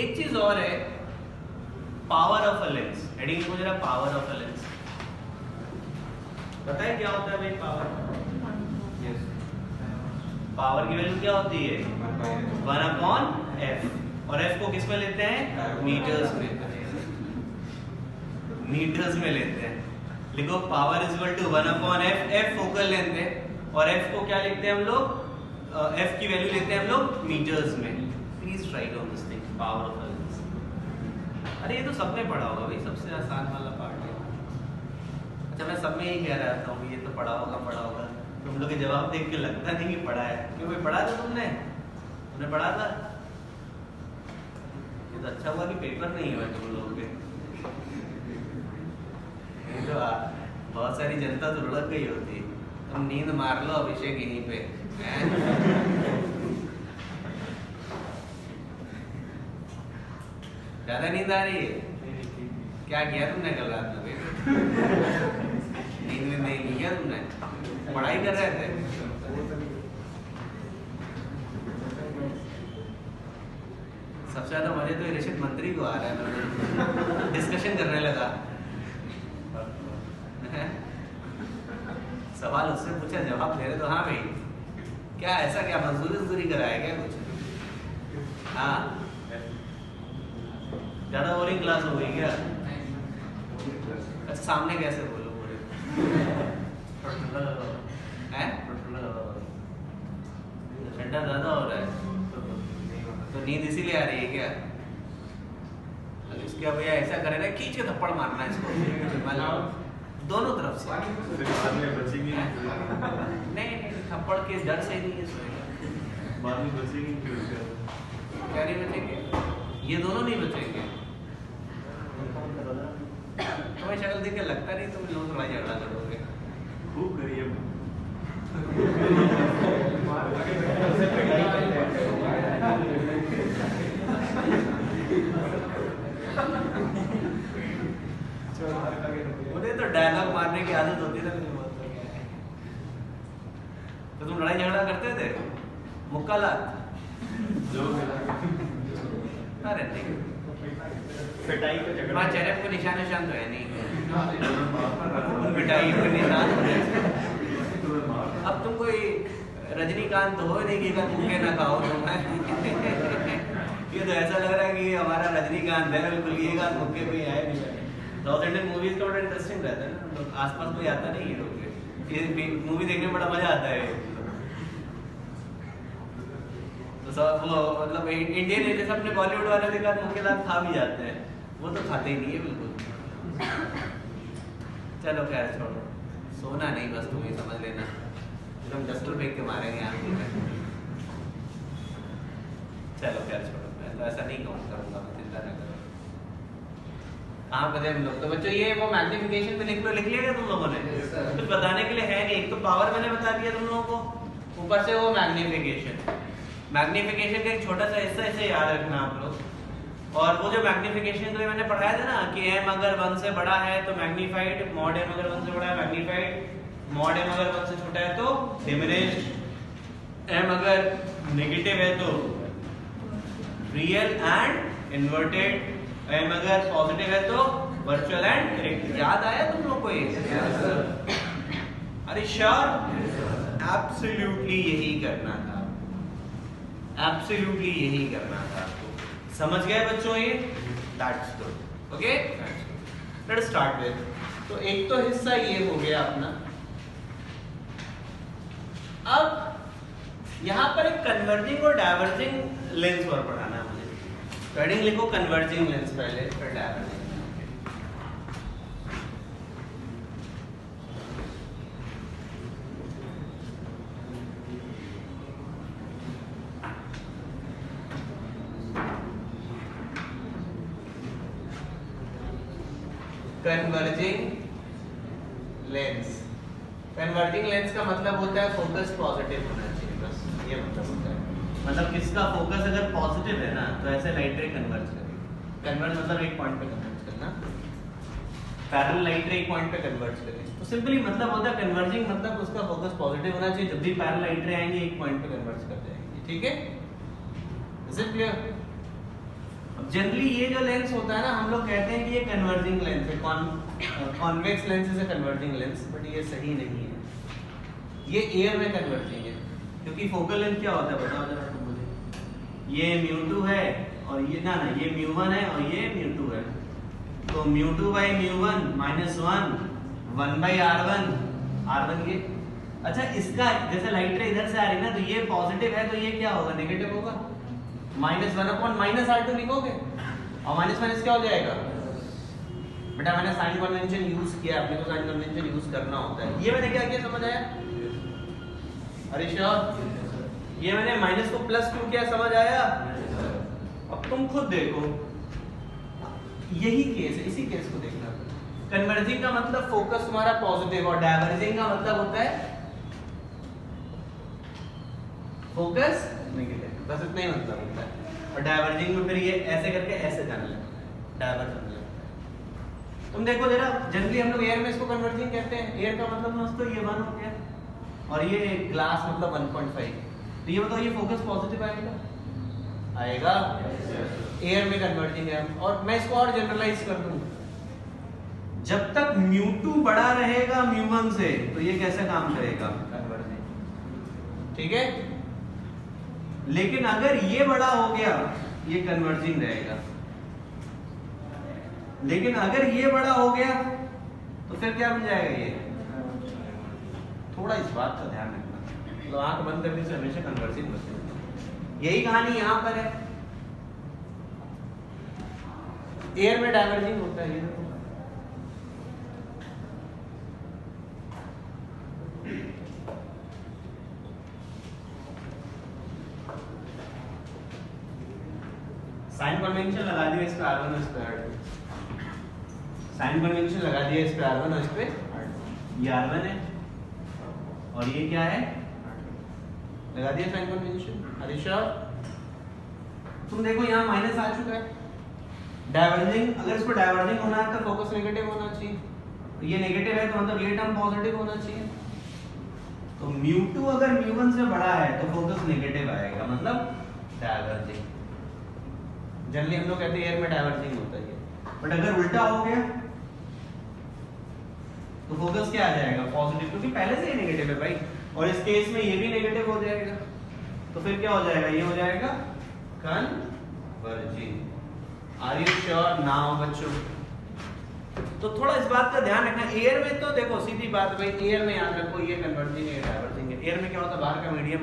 एक चीज और है, power of a lens. Heading को जरा पावर ऑफ अ लेंस। पता है क्या होता है भाई पावर? यस, पावर की वैल्यू क्या होती है? 1/f। और f को किस में लेते हैं? मीटर्स में। मीटर्स में लेते हैं। लिखो power is equal to 1/f। f focal length है और f को क्या लिखते हैं हम लोग? f की वैल्यू लेते हैं हम लोग मीटर्स में। Please right on this thing, power of a lens. अरे ये तो सबने पढ़ा होगा भाई, सबसे आसान वाला पार्ट है। अच्छा, मैं सब में यही कह रहा था ये तो पढ़ा होगा। तुम लोग के जवाब देख के लगता नहीं कि पढ़ा है। क्यों भाई, पढ़ा था तुमने पढ़ा था? ये तो अच्छा हुआ कि पेपर नहीं हुआ तुम लोगों के। तो बहुत सारी जनता तो लुढ़क गई होती। तुम नींद मार लो अभिषेक यहीं पे। ज्यादा नींद आ रही है? क्या किया तुमने कल रात में? नींद में नहीं किया तुमने? पढ़ाई कर रहे थे? सबसे ज्यादा मजे तो ऋषित मंत्री को आ रहा है। डिस्कशन करने लगा। सवाल उससे पूछा, जवाब दे रहे तो हाँ भाई क्या ऐसा क्या मजदूरी कराया क्या कुछ? हाँ, ज्यादा बोरिंग क्लास हो गई क्या? अच्छा, सामने कैसे बोलो ठंडा ज्यादा हो रहा है तो नींद इसीलिए आ रही है क्या? इसके भैया ऐसा करे ना, खींच के थप्पड़ मारना इसको। दोनों तरफ से। बाद में बचेगी नहीं थप्पड़ के डर से नहीं है सोएगा। बाद में बचेगी फिर उसका क्या नहीं बचेंगे? ये दोनों नहीं बचेंगे। तुम्हें शक्ल देख के लगता नहीं तुम लोग थोड़ा झगड़ा करोगे। खूब करिए मुझे तो डायलॉग मारने की आदत होती है ना। तो तुम लड़ाई झगड़ा करते थे मुक्कालात? अरे ठीक पिटाई का झगड़ा है चेहरे पर निशान निशान तो है नहीं। पिटाई पर निशान हो गए। अब तुम कोई रजनीकांत हो नहीं कि मुक्के ना खाओ तुम। ये तो ऐसा लग रहा है कि हमारा रजनीकांत है बिल्कुल। ये का मुक्के पे आए नहीं। साउथ इंडियन मूवीज का बड़ा इंटरेस्टिंग रहता है ना। तो आसपास कोई आता नहीं है लोग। ये मूवी देखने में बड़ा मजा आता है। तो सब वो मतलब इंडियन है जैसे अपने बॉलीवुड वाले के साथ मुक्के लात खा भी जाते हैं। वो तो खाते ही नहीं है बिल्कुल। चलो खैर छोड़ो। सोना नहीं बस तुम ही समझ लेना। हम डस्टर फेंक के मारेंगे यहाँ। चलो खैर छोड़ो। मैं तो ऐसा नहीं करूँगा। चिंता ना करो। कहाँ पे थे हम लोग? तो बच्चों ये वो मैग्निफिकेशन पे लिख लिया तुम लोगों ने? कुछ बताने के लिए है नहीं। एक तो पावर मैंने बता दिया तुम लोगों को, ऊपर से वो मैग्निफिकेशन। मैग्निफिकेशन का एक छोटा सा हिस्सा इसे याद रखना आप लोग। और वो जो मैग्निफिकेशन के लिए मैंने पढ़ाया था ना कि m अगर 1 से बड़ा है तो मैग्नीफाइड, मॉड m अगर 1 से बड़ा है मैग्नीफाइड, मॉड m अगर 1 से छोटा है तो डिमिनिश्ड, m अगर नेगेटिव है तो रियल एंड इन्वर्टेड, m अगर पॉजिटिव है तो वर्चुअल एंड डायरेक्ट। याद आया तुम लोग को ये? अरे श्योर? एब्सोल्युटली यही करना था। एब्सोल्युटली यही करना था आपको। समझ गए बच्चों ये? That's good. Okay let's start with. तो एक तो हिस्सा ये हो गया अपना। अब यहां पर एक कन्वर्जिंग और डाइवर्जिंग लेंस पर पढ़ाना है मुझे। हेडिंग लिखो कन्वर्जिंग लेंस पहले, फिर diverging. Converging lens. Converging lens का मतलब होता है फोकस पॉजिटिव होना चाहिए। बस ये मतलब होता है। मतलब किसका फोकस अगर पॉजिटिव है ना तो ऐसे लाइट रे कन्वर्ज करेगी। कन्वर्ज मतलब एक पॉइंट पे कन्वर्ज करना। पैरेलल लाइट रे एक पॉइंट पे कन्वर्ज करेगी। तो सिंपली मतलब होता है कन्वर्जिंग मतलब उसका फोकस पॉजिटिव होना चाहिए। जब भी पैरेलल लाइट रे आएंगे एक पॉइंट पे कन्वर्ज कर जाएंगे। ठीक है? Is it clear? जनरली ये जो लेंस होता है ना हम लोग कहते हैं कि ये कन्वर्जिंग लेंस है। Convex lens is a converging lens, but ये सही नहीं है। ये एयर में कन्वर्जिंग है। क्योंकि फोकल लेंथ क्या होता है बताओ जरा तुम मुझे। ये μ2 है और ये ना ये μ1 है और ये μ2 है। तो μ2 by μ1 -1 1/r1 ये। अच्छा इसका जैसे लाइट रे इधर से आ रही ना तो ये पॉजिटिव है तो ये क्या होगा? नेगेटिव होगा। -1/-r2 लिखोगे और माइनस क्या हो जाएगा? बेटा मैंने साइन कन्वेंशन यूज किया। अपने को साइन कन्वेंशन यूज करना होता है। ये मैंने क्या किया समझ आया? अरे श्योर? ये मैंने माइनस को प्लस क्यों किया समझ आया? अब तुम खुद देखो यही केस है। इसी केस को देखना। कन्वर्जिंग का मतलब फोकस तुम्हारा पॉजिटिव और डाइवर्जिंग का मतलब होता है फोकस नेगेटिव। बस इतना ही मतलब होता है। और डाइवर्जिंग में फिर ये ऐसे करके ऐसे जाने लगता है। डाइवर्ज होने लगता है। तुम देखो जरा जनरली हम लोग एयर में इसको कन्वर्जिंग कहते हैं। एयर का मतलब दोस्तों ये 1 हो गया और ये ग्लास मतलब 1.5। तो ये बताओ ये फोकस पॉजिटिव आएगा? आएगा। एयर में कन्वर्जिंग है। और मैं इसको और जनरलाइज कर दूं। जब तक μ2 बड़ा रहेगा μ1 से तो ये कैसे काम करेगा? कन्वर्जिंग। ठीक है? लेकिन अगर ये बड़ा हो गया ये कन्वर्जिंग रहेगा। लेकिन अगर ये बड़ा हो गया तो फिर क्या बन जाएगा? ये थोड़ा इस बात का ध्यान रखना। तो आंख बंद करने से हमेशा कन्वर्जिंग होती है। यही कहानी यहां पर है। एयर में डाइवर्जिंग होता है। ये देखो साइन कन्वेंशन लगा दिया इस पे R1 और इस पे R2, साइन कन्वेंशन लगा दिया इस पे R1 और इस पे ये R1 है और ये क्या है, लगा दिया साइन कन्वेंशन। हरीशा तुम देखो यहाँ माइनस आ चुका है, डाइवर्जिंग, अगर इसको डाइवर्जिंग होना है तो फोकस नेगेटिव होना चाहिए, ये नेगेटिव है तो मतलब ये टर्म पॉजिटिव होना चाहिए। तो μ2 अगर μ1 से बड़ा है तो फोकस नेगेटिव आएगा, मतलब डाइवर्जिंग। जनरली हम लोग कहते हैं एयर में डाइवर्जिंग होता है, बट अगर उल्टा हो गया तो फोकस क्या आ जाएगा, पॉजिटिव, क्योंकि पहले से ही नेगेटिव है भाई, और इस केस में ये भी नेगेटिव हो जाएगा, तो फिर क्या हो जाएगा, ये हो जाएगा converging. Are you sure now बच्चों? तो थोड़ा इस बात का ध्यान रखना, एयर में तो देखो सीधी बात भाई, एयर में याद रखो ये कन्वर्जिंग है डाइवर्जिंग है। एयर में क्या होता है, बाहर का मीडियम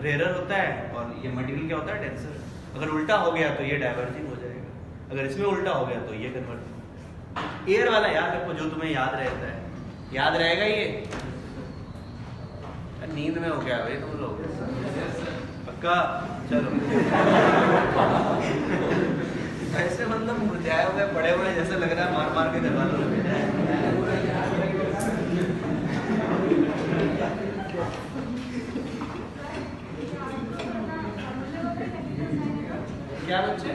रेयर होता है और ये मटेरियल क्या होता है, डेंसर। अगर उल्टा हो गया तो ये डाइवर्जिंग हो जाएगा, अगर इसमें उल्टा हो गया तो ये कन्वर्जिंग। एयर वाला याद रखो, जो तुम्हें याद रहता है, याद रहेगा ये। नींद में हो गया भाई तुम लोग पक्का? चलो ऐसे मतलब मुरझाए हुए पड़े हुए जैसे लग रहा है, मार मार के दरवाजों में भेजा है। क्या बच्चे?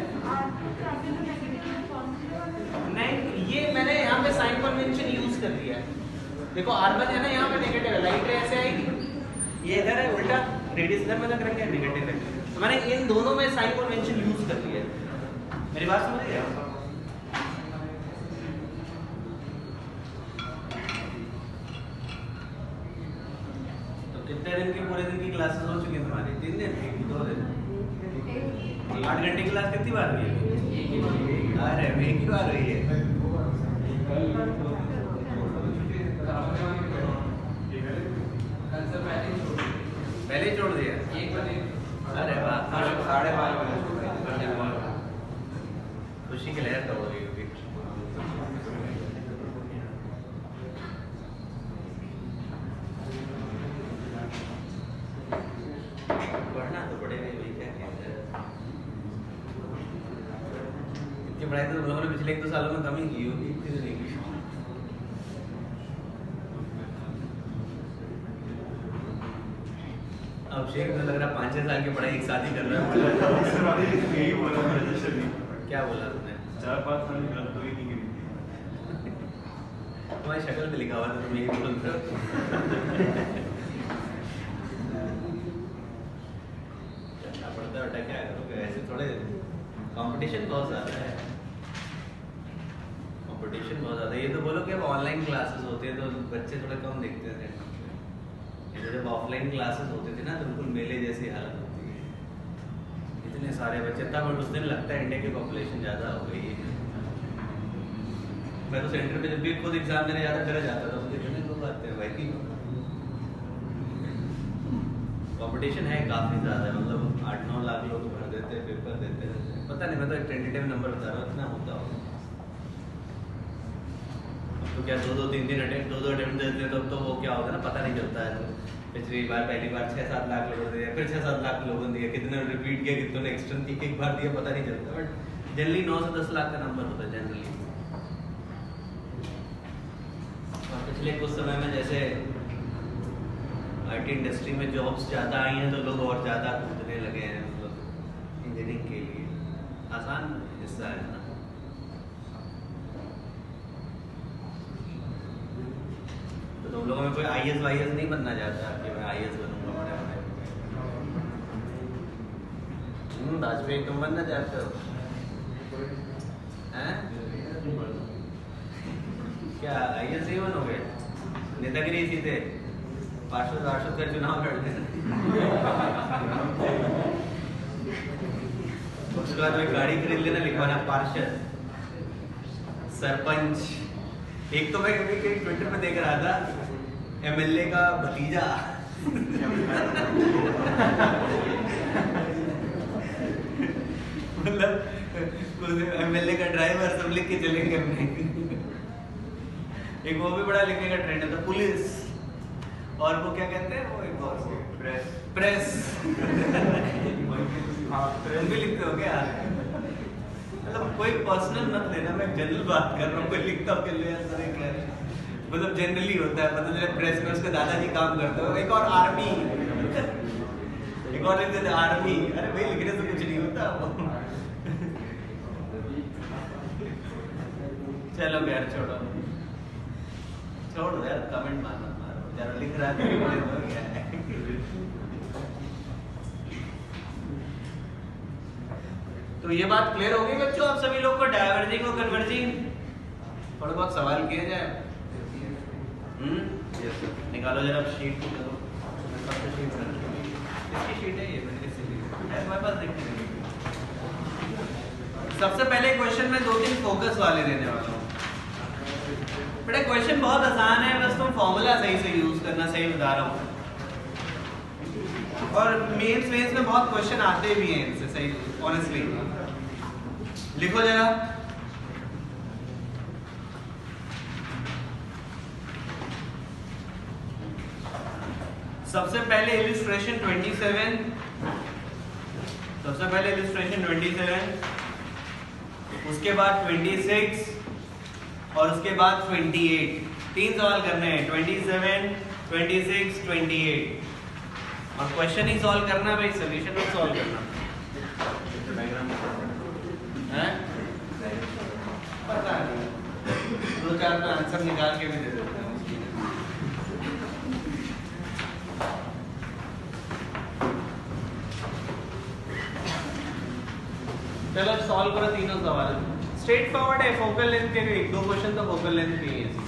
नहीं, ये मैंने यहाँ पे साइन कन्वेंशन यूज कर लिया है। देखो R1 है ना, यहाँ पे नेगेटिव है, लाइट रे ऐसे आएगी, ये इधर है उल्टा, रेडियस इधर में लग रहा है, नेगेटिव है, तो मैंने इन दोनों में साइन कन्वेंशन यूज कर लिया है। मेरी बात समझ रहे हैं? तो कितने दिन की, पूरे दिन की क्लासेस हो चुकी है तुम्हारी? 3 दिन की, 2 दिन? 8 घंटे की क्लास कितनी बार हुई है? अरे एक ही बार हुई है। पहले छोड़ दिया? अरे वाह, 12:30 बजे खुशी की लहर तो हो गई होगी। पढ़ना तो पड़ेगा भाई, क्या कहते हैं, इतनी पढ़ाई तो लोगों ने पिछले 1-2 सालों में कम ही की होगी, इतनी नहीं की। अब शेख तो लग रहा 5-6 साल की पढ़ाई एक साथ ही कर रहा है। यही बोला रजिस्टर में। क्या बोला तुमने? 4-5 साल की गलत तो ही नहीं करी। तुम्हारी शक्ल पे लिखा हुआ था, तुम यही बोल रहे हो। करना पड़ता है बेटा, क्या करोगे, ऐसे थोड़े। कंपटीशन बहुत ज़्यादा है, कंपटीशन बहुत ज़्यादा है। ये तो बोलो कि अब ऑनलाइन क्लासेस होती है तो बच्चे थोड़े कम दिखते हैं, जब ऑफलाइन क्लासेस होते थे ना तो बिल्कुल मेले जैसी हालत होती है, इतने सारे बच्चे, तब उस दिन लगता है इंडिया की पॉपुलेशन ज़्यादा हो गई है। मैं तो सेंटर पे जब भी खुद एग्जाम देने जाता मेरा जाता था, मुझे कितने लोग आते हैं भाई, कंपटीशन है काफ़ी ज़्यादा, मतलब 8-9 लाख लोग भर देते हैं, पेपर देते हैं, पता नहीं, मैं तो एक टेंटेटिव नंबर बता रहा हूँ, इतना होता होगा। तो क्या 2-2, 3-3 अटेम्प्ट, 2-2 अटेम्प्ट देते हैं तो वो क्या होगा ना, पता नहीं चलता है। तो पिछली बार, पहली बार 6-7 लाख लोगों ने दिया, फिर 6-7 लाख लोगों ने दिया, कितने रिपीट किया, कितनों ने एक्सटर्न एक बार दिया, पता नहीं चलता, बट जनरली 9 से 10 लाख का नंबर होता है जनरली। और पिछले कुछ समय में जैसे IT इंडस्ट्री में जॉब्स ज़्यादा आई हैं तो लोग और ज़्यादा कूदने लगे हैं, मतलब इंजीनियरिंग के लिए आसान हिस्सा है ना। तो तुम लोगों में कोई IAS वाईएस नहीं बनना चाहता कि मैं IAS बनूंगा बड़े बड़े? वाजपेयी तुम बनना चाहते हो? हैं? क्या IAS नहीं बनोगे? नेतागिरी सीधे पार्षद का चुनाव लड़ने। उसके बाद कोई गाड़ी खरीद लेना, लिखवाना पार्षद, सरपंच। एक तो मैं कभी कहीं ट्विटर पे देख रहा था, MLA का भतीजा मतलब MLA का ड्राइवर, सब लिख के चलेंगे अपने। एक वो भी बड़ा लिखने का ट्रेंड है, तो पुलिस, और वो क्या कहते हैं, वो एक और प्रेस हाँ तुम भी लिखते हो क्या? मतलब कोई पर्सनल मत लेना, मैं जनरल बात कर रहा हूँ। कोई लिखता हो क्या सर क्या? मतलब जनरली होता है, पता चला प्रेस में उसके दादाजी काम करते हो, एक और आर्मी, एक और लिखते थे आर्मी। अरे भाई लिखने से कुछ नहीं होता। चलो यार छोड़ो छोड़ो यार, कमेंट मारो जरा, लिख रहा है तो ये बात क्लियर हो गई बच्चों आप सभी लोग को, डायवर्जिंग और कन्वर्जिंग? थोड़ा बहुत सवाल किया जाए। निकालो जरा शीट, इसकी शीट है ये, मेरे पास देखने लगी। सबसे पहले क्वेश्चन में 2-3 फोकस वाले देने वाला हूँ। बेटा क्वेश्चन बहुत आसान है, बस तुम फॉर्मूला सही से यूज करना, सही बता रहा हूँ। और मेंस में बहुत क्वेश्चन आते भी हैं इनसे, सही ऑनेस्टली। लिखो जरा, सबसे पहले इलिस्ट्रेशन 27, सबसे पहले इलिस्ट्रेशन 27, उसके बाद 26 और उसके बाद 28। 3 सवाल करने हैं, 27, 26, 28। और क्वेश्चन ही सॉल्व करना भाई, सॉल्यूशन मत सॉल्व करना है। पता नहीं, 2-4 तो आंसर निकाल के भी दे देते हैं। चलो सॉल्व करो तीनों सवाल। स्ट्रेट फॉरवर्ड है, फोकल लेंथ के 1-2 क्वेश्चन तो फोकल लेंथ के ही है।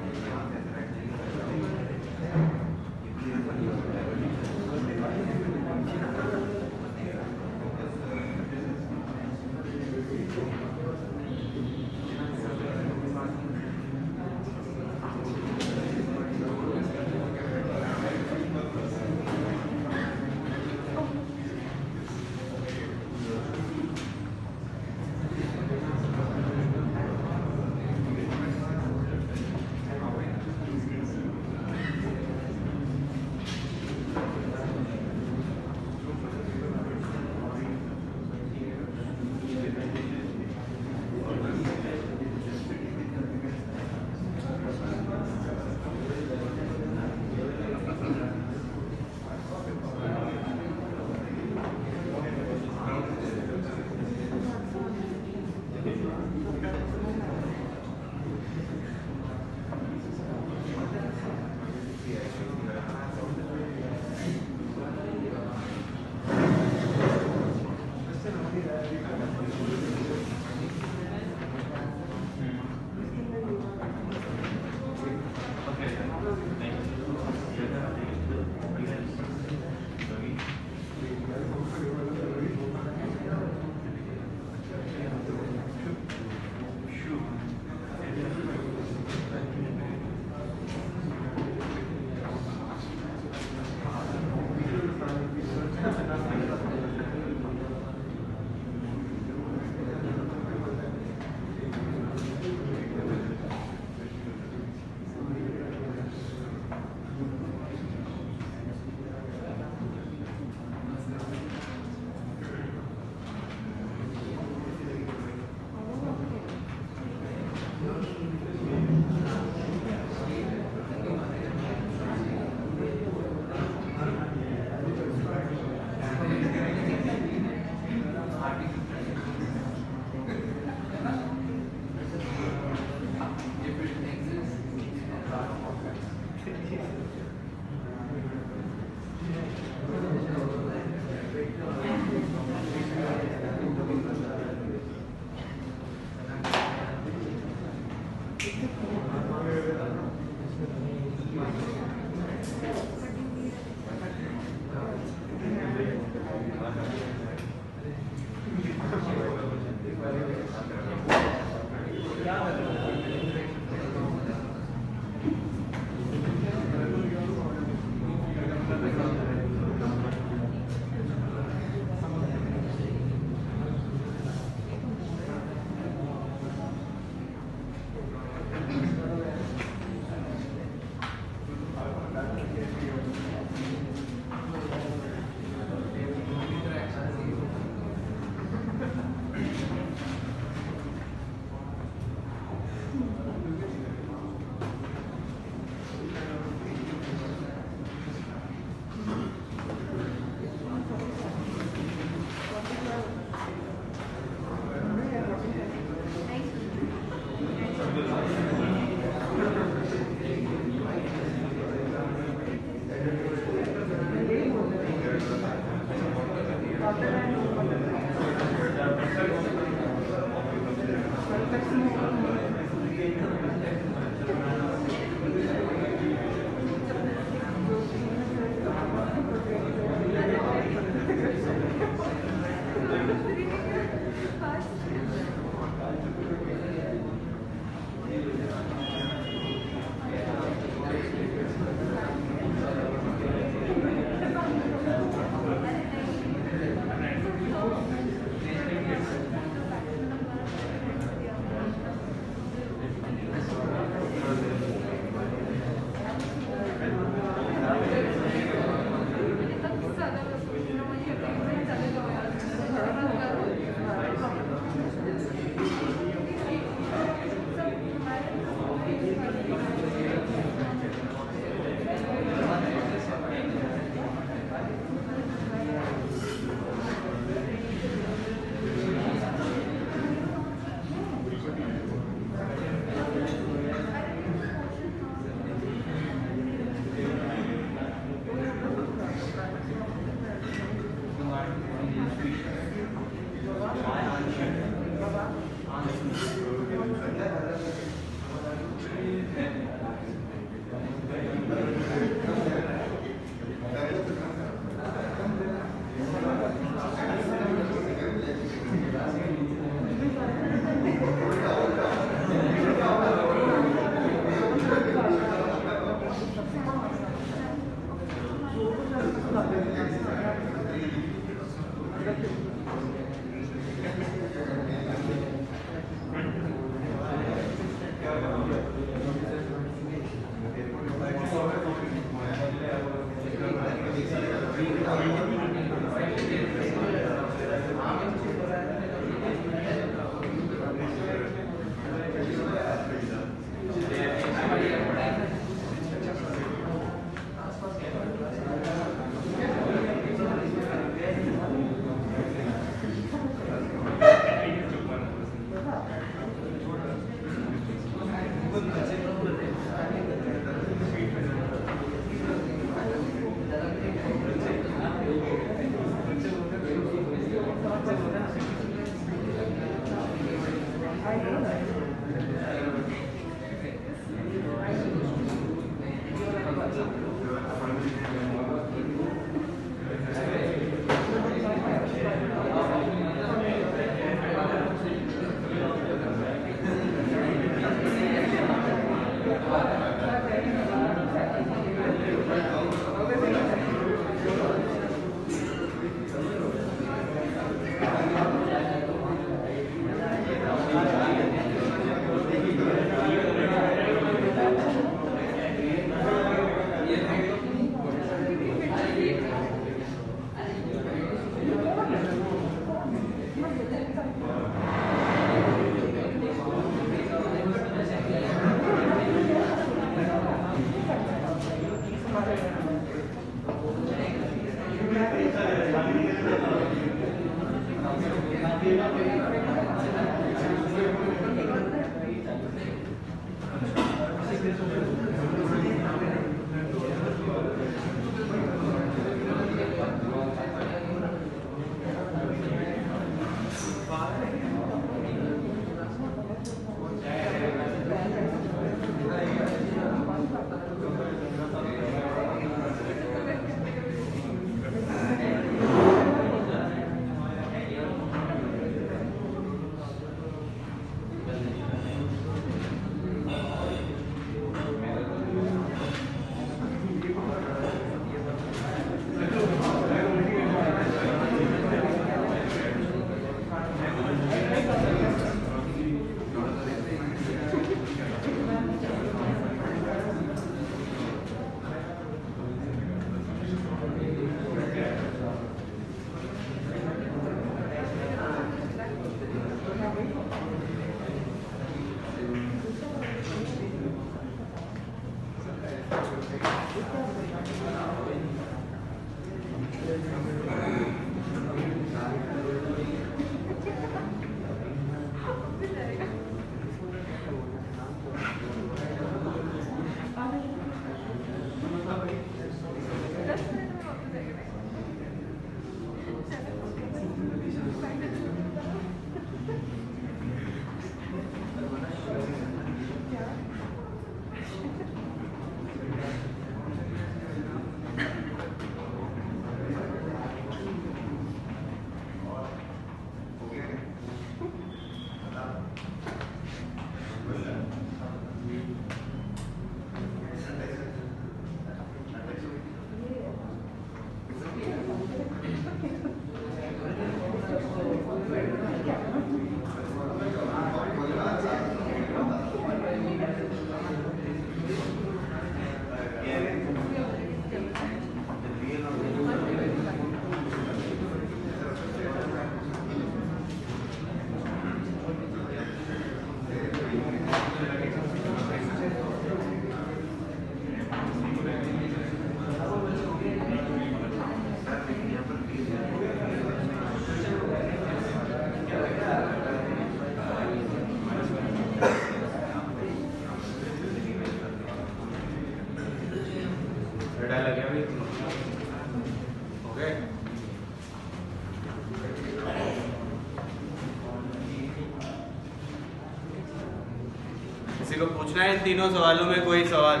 किसी को पूछना है इन तीनों सवालों में कोई सवाल?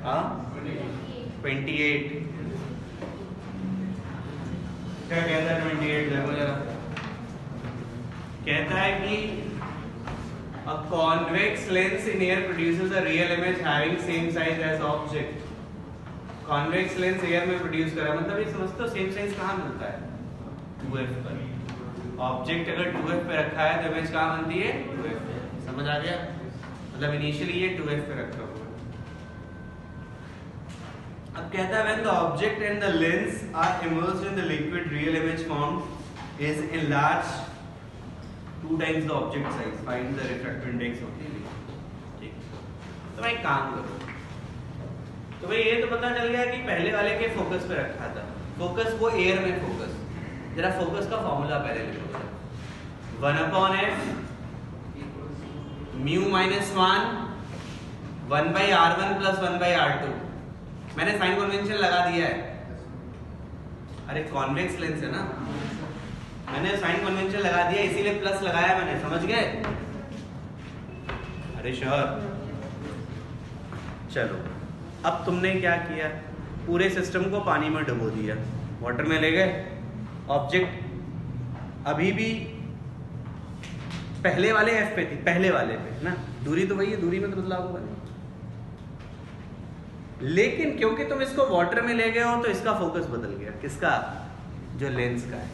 हाँ 28 क्या कहता है 28? देखो जरा, कहता है कि a convex lens in air produces a real image having same size as object. Convex lens air में प्रोड्यूस करा, मतलब ये समझते हो सेम साइज कहाँ मिलता है? 2f पर। ऑब्जेक्ट अगर 2f पे रखा है तो इमेज कहाँ बनती है? 2f पे। समझ आ गया? मतलब इनिशियली ये 2f पे रखा हुआ है। अब कहता है when the object and the lens are immersed in the liquid, real image formed is enlarged 2 times the object size. Find the refractive index of the liquid. ठीक, तो मैं एक काम करूँ, तो भाई ये तो पता चल गया कि पहले वाले के फोकस पे रखा था, फोकस वो एयर में फोकस। जरा फोकस का फॉर्मूला पहले लिखो, 1/f mu minus 1/r1 plus 1/r2। मैंने साइन कन्वेंशन लगा दिया है, अरे कॉन्वेक्स लेंस है ना, मैंने साइन कन्वेंशन लगा दिया इसीलिए प्लस लगाया मैंने, समझ गए? अरे श्योर। चलो अब तुमने क्या किया, पूरे सिस्टम को पानी में डुबो दिया, वाटर में ले गए, ऑब्जेक्ट अभी भी पहले वाले एफ पे थी, पहले वाले पे ना, दूरी तो वही है, दूरी में तो बदलाव होगा नहीं, लेकिन क्योंकि तुम इसको वाटर में ले गए हो तो इसका फोकस बदल गया। किसका? जो लेंस का है,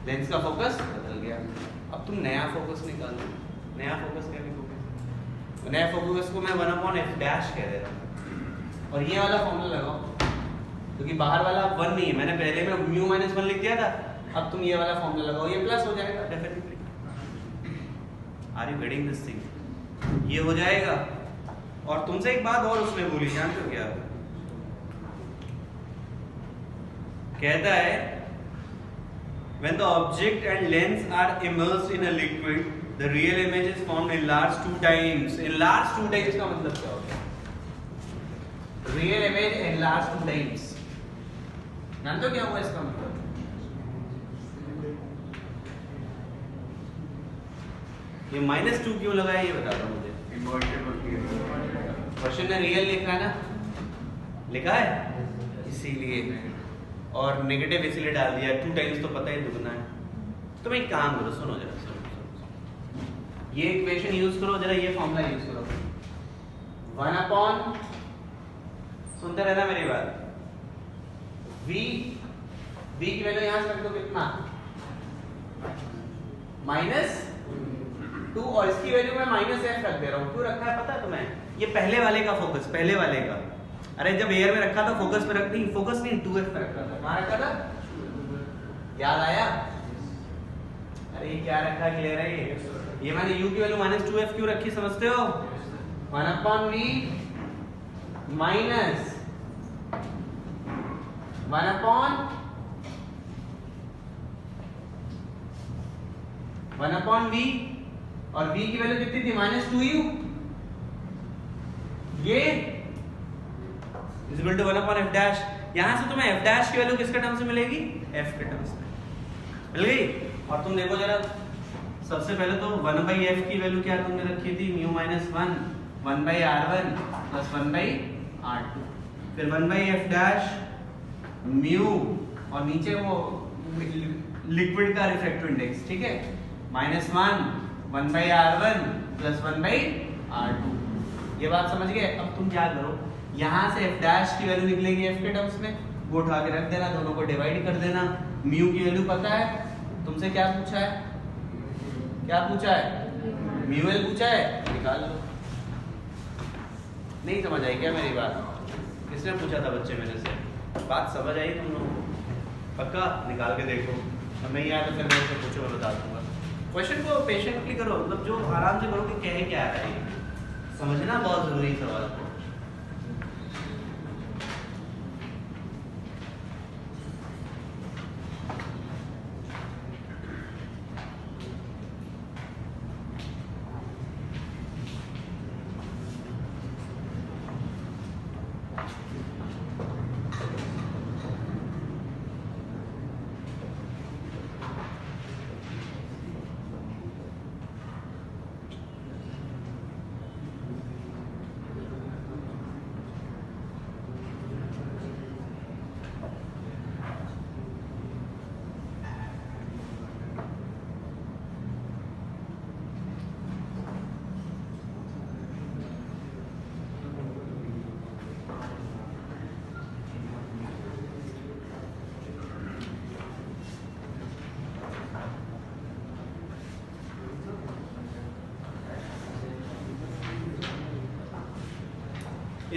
लेंस का फोकस बदल गया। अब तुम नया फोकस निकालो। नया फोकस क्या लिखोगे? नया फोकस को मैं 1/f' कह दे रहा हूँ, और ये वाला फॉर्मूला लगाओ, क्योंकि बाहर वाला 1 नहीं है, मैंने पहले में μ-1 लिख दिया था, अब तुम ये वाला फॉर्मूला लगाओ, ये प्लस हो जाएगा definitely. Are you getting this thing? ये हो जाएगा। और तुमसे एक बात और उसने बोली, जानते हो क्या? कहता है when the object and lens are immersed in a liquid, the real image is formed enlarged 2 times. Enlarged 2 times का मतलब क्या होता है? Real image enlarged 2 times. जानते हो क्या हुआ इसका मतलब? ये -2 क्यों लगाया ये बता दो मुझे। क्वेश्चन में रियल लिखा है ना, लिखा है इसीलिए, और नेगेटिव इसलिए डाल दिया, 2 टाइम्स तो पता ही दुगना है। तो मैं एक काम करो, सुनो जरा, सुनो, ये इक्वेशन यूज करो जरा, ये फॉर्मूला यूज करो, 1/, सुनते रहना मेरी बात, v की वैल्यू यहां से रख दो, कितना? -2, और इसकी वैल्यू मैं -f रख दे रहा हूं। क्यों रखा है पता है तुम्हें? ये पहले वाले का फोकस, पहले वाले का, अरे जब एयर में रखा था फोकस में रख, नहीं फोकस नहीं, 2f पे रखा था। कहां रखा था? याद आया? अरे ये क्या रखा, क्लियर है ये मैंने u की वैल्यू -2f क्यों रखी समझते हो? 1/v माइनस 1/v, और v की वैल्यू कितनी थी? -2u। ये इज इक्वल टू 1/f'। यहां से तुम्हें f' की वैल्यू किसके टर्म्स में मिलेगी? f के टर्म्स में मिल गई। और तुम देखो जरा, सबसे पहले तो 1/f की वैल्यू क्या तुमने रखी थी? μ-1 1/r1 + 1/r2, फिर 1/f' म्यू, और नीचे वो लिक्विड का रिफ्रैक्टिव इंडेक्स, ठीक है, -1 1/r1 + 1/r2। ये बात समझ गए? अब तुम क्या करो, यहां से f' की वैल्यू निकलेगी f के टर्म्स में, वो उठा के रख देना, दोनों को डिवाइड कर देना। म्यू की वैल्यू पता है तुमसे, क्या पूछा है? क्या पूछा है? म्यूएल पूछा है, निकाल लो। नहीं समझ आई क्या मेरी बात? किसने पूछा था बच्चे मेरे से? बात समझ आई तुम लोगों को? पक्का निकाल के देखो, अब नहीं आया तो फिर मेरे से पूछो, मैं बता दूंगा। क्वेश्चन को पेशेंटली करो, मतलब जो आराम से करो कि कहे क्या है, समझना बहुत जरूरी सवाल को।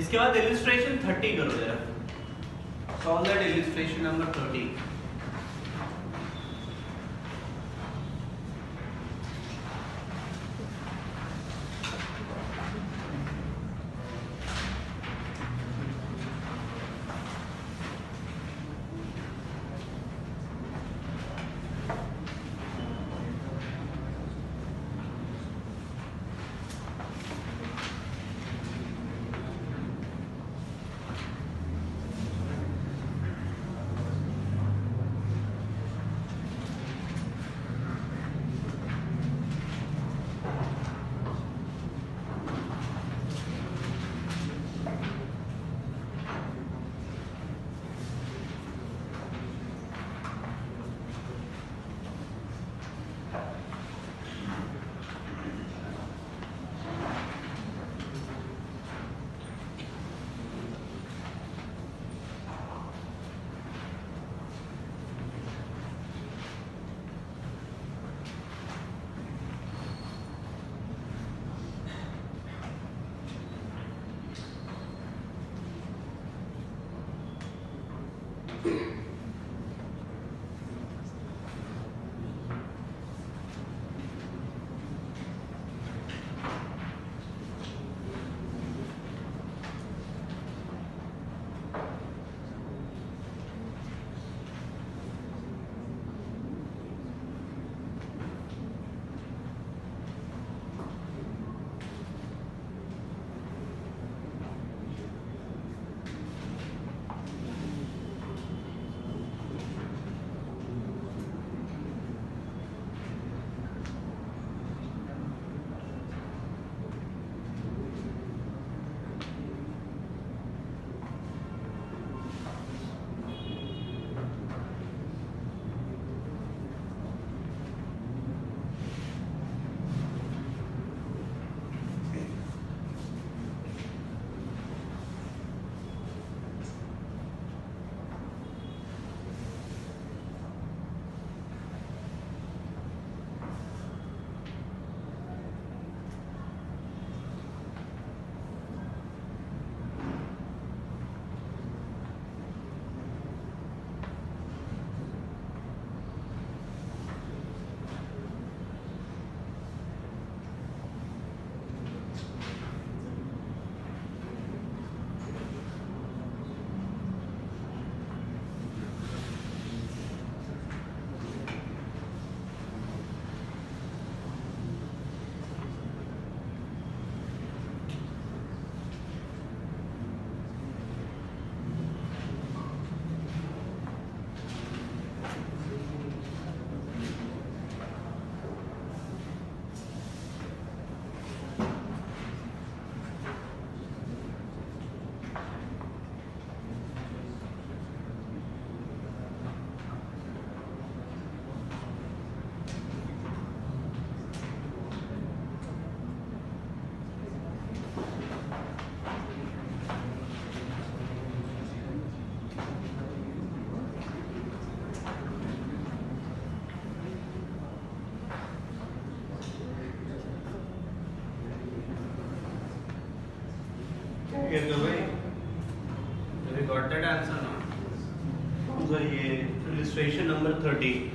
इसके बाद इलिस्ट्रेशन 30 करो जरा, solve that illustration number 30। Okay, so भाई, have you got that answer now? So ये Illustration number 30.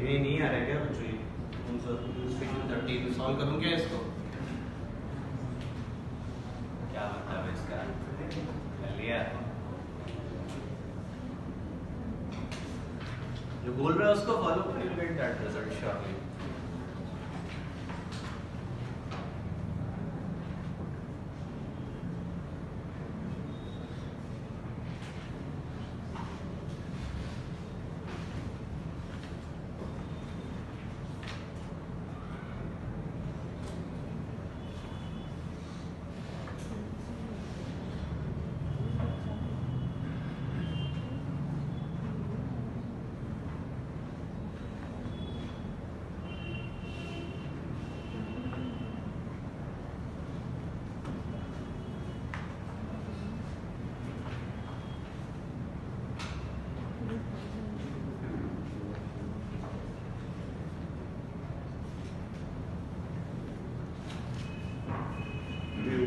ये नहीं आ रहा है क्या बच्चों? Illustration 30 सॉल्व करूं क्या इसको? क्या मतलब है इसका? कर लिया? जो बोल रहा है उसको फॉलो कर, you'll get that result surely.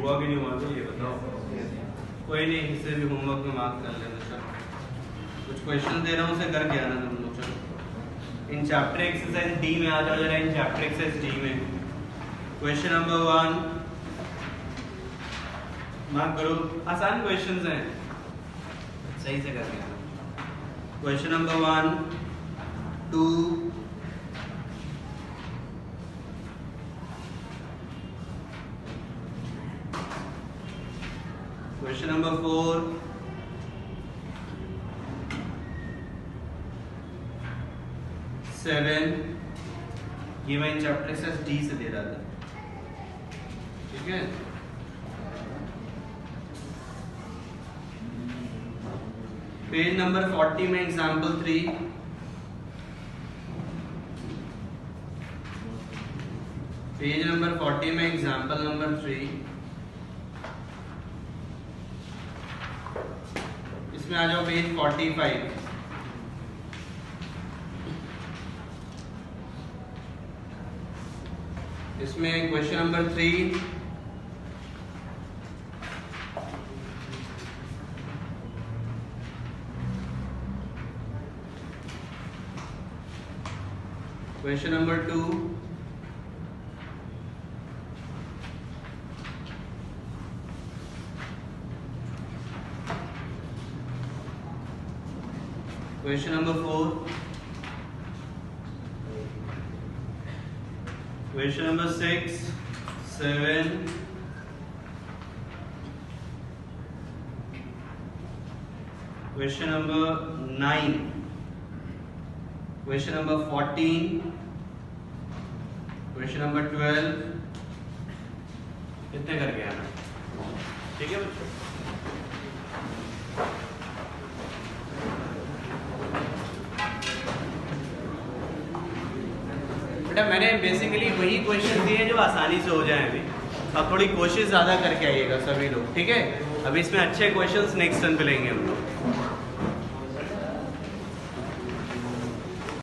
हुआ कि नहीं हुआ तो ये बताओ। कोई नहीं, इससे भी होमवर्क में मार्क कर लेना। चलो कुछ क्वेश्चन दे रहा हूँ, उसे करके आना तुम लोग। चलो इन चैप्टर एक्सरसाइज डी में आ जाओ जरा। इन चैप्टर एक्सरसाइज डी में क्वेश्चन नंबर 1 मार्क करो। आसान क्वेश्चंस हैं, सही से करके आना। Question number 1, 2, question number 4, 7। ये मैं इन चैप्टर एक्सरसाइज डी से दे रहा था, ठीक है। पेज नंबर 40 में एग्जाम्पल 3, पेज नंबर 40 में एग्जाम्पल नंबर 3। इसमें आ जाओ पेज 45। इसमें question number 3, question number 2, question number 4, question number 6, 7, question number 9, question number 14, question number 12, कितने करके आना? ठीक है बच्चों। बेटा मैंने बेसिकली वही क्वेश्चन दिए जो आसानी से हो जाए अभी। अब थोड़ी कोशिश ज्यादा करके आइएगा सभी लोग, ठीक है? अभी इसमें अच्छे क्वेश्चंस नेक्स्ट टर्न पे लेंगे हम लोग।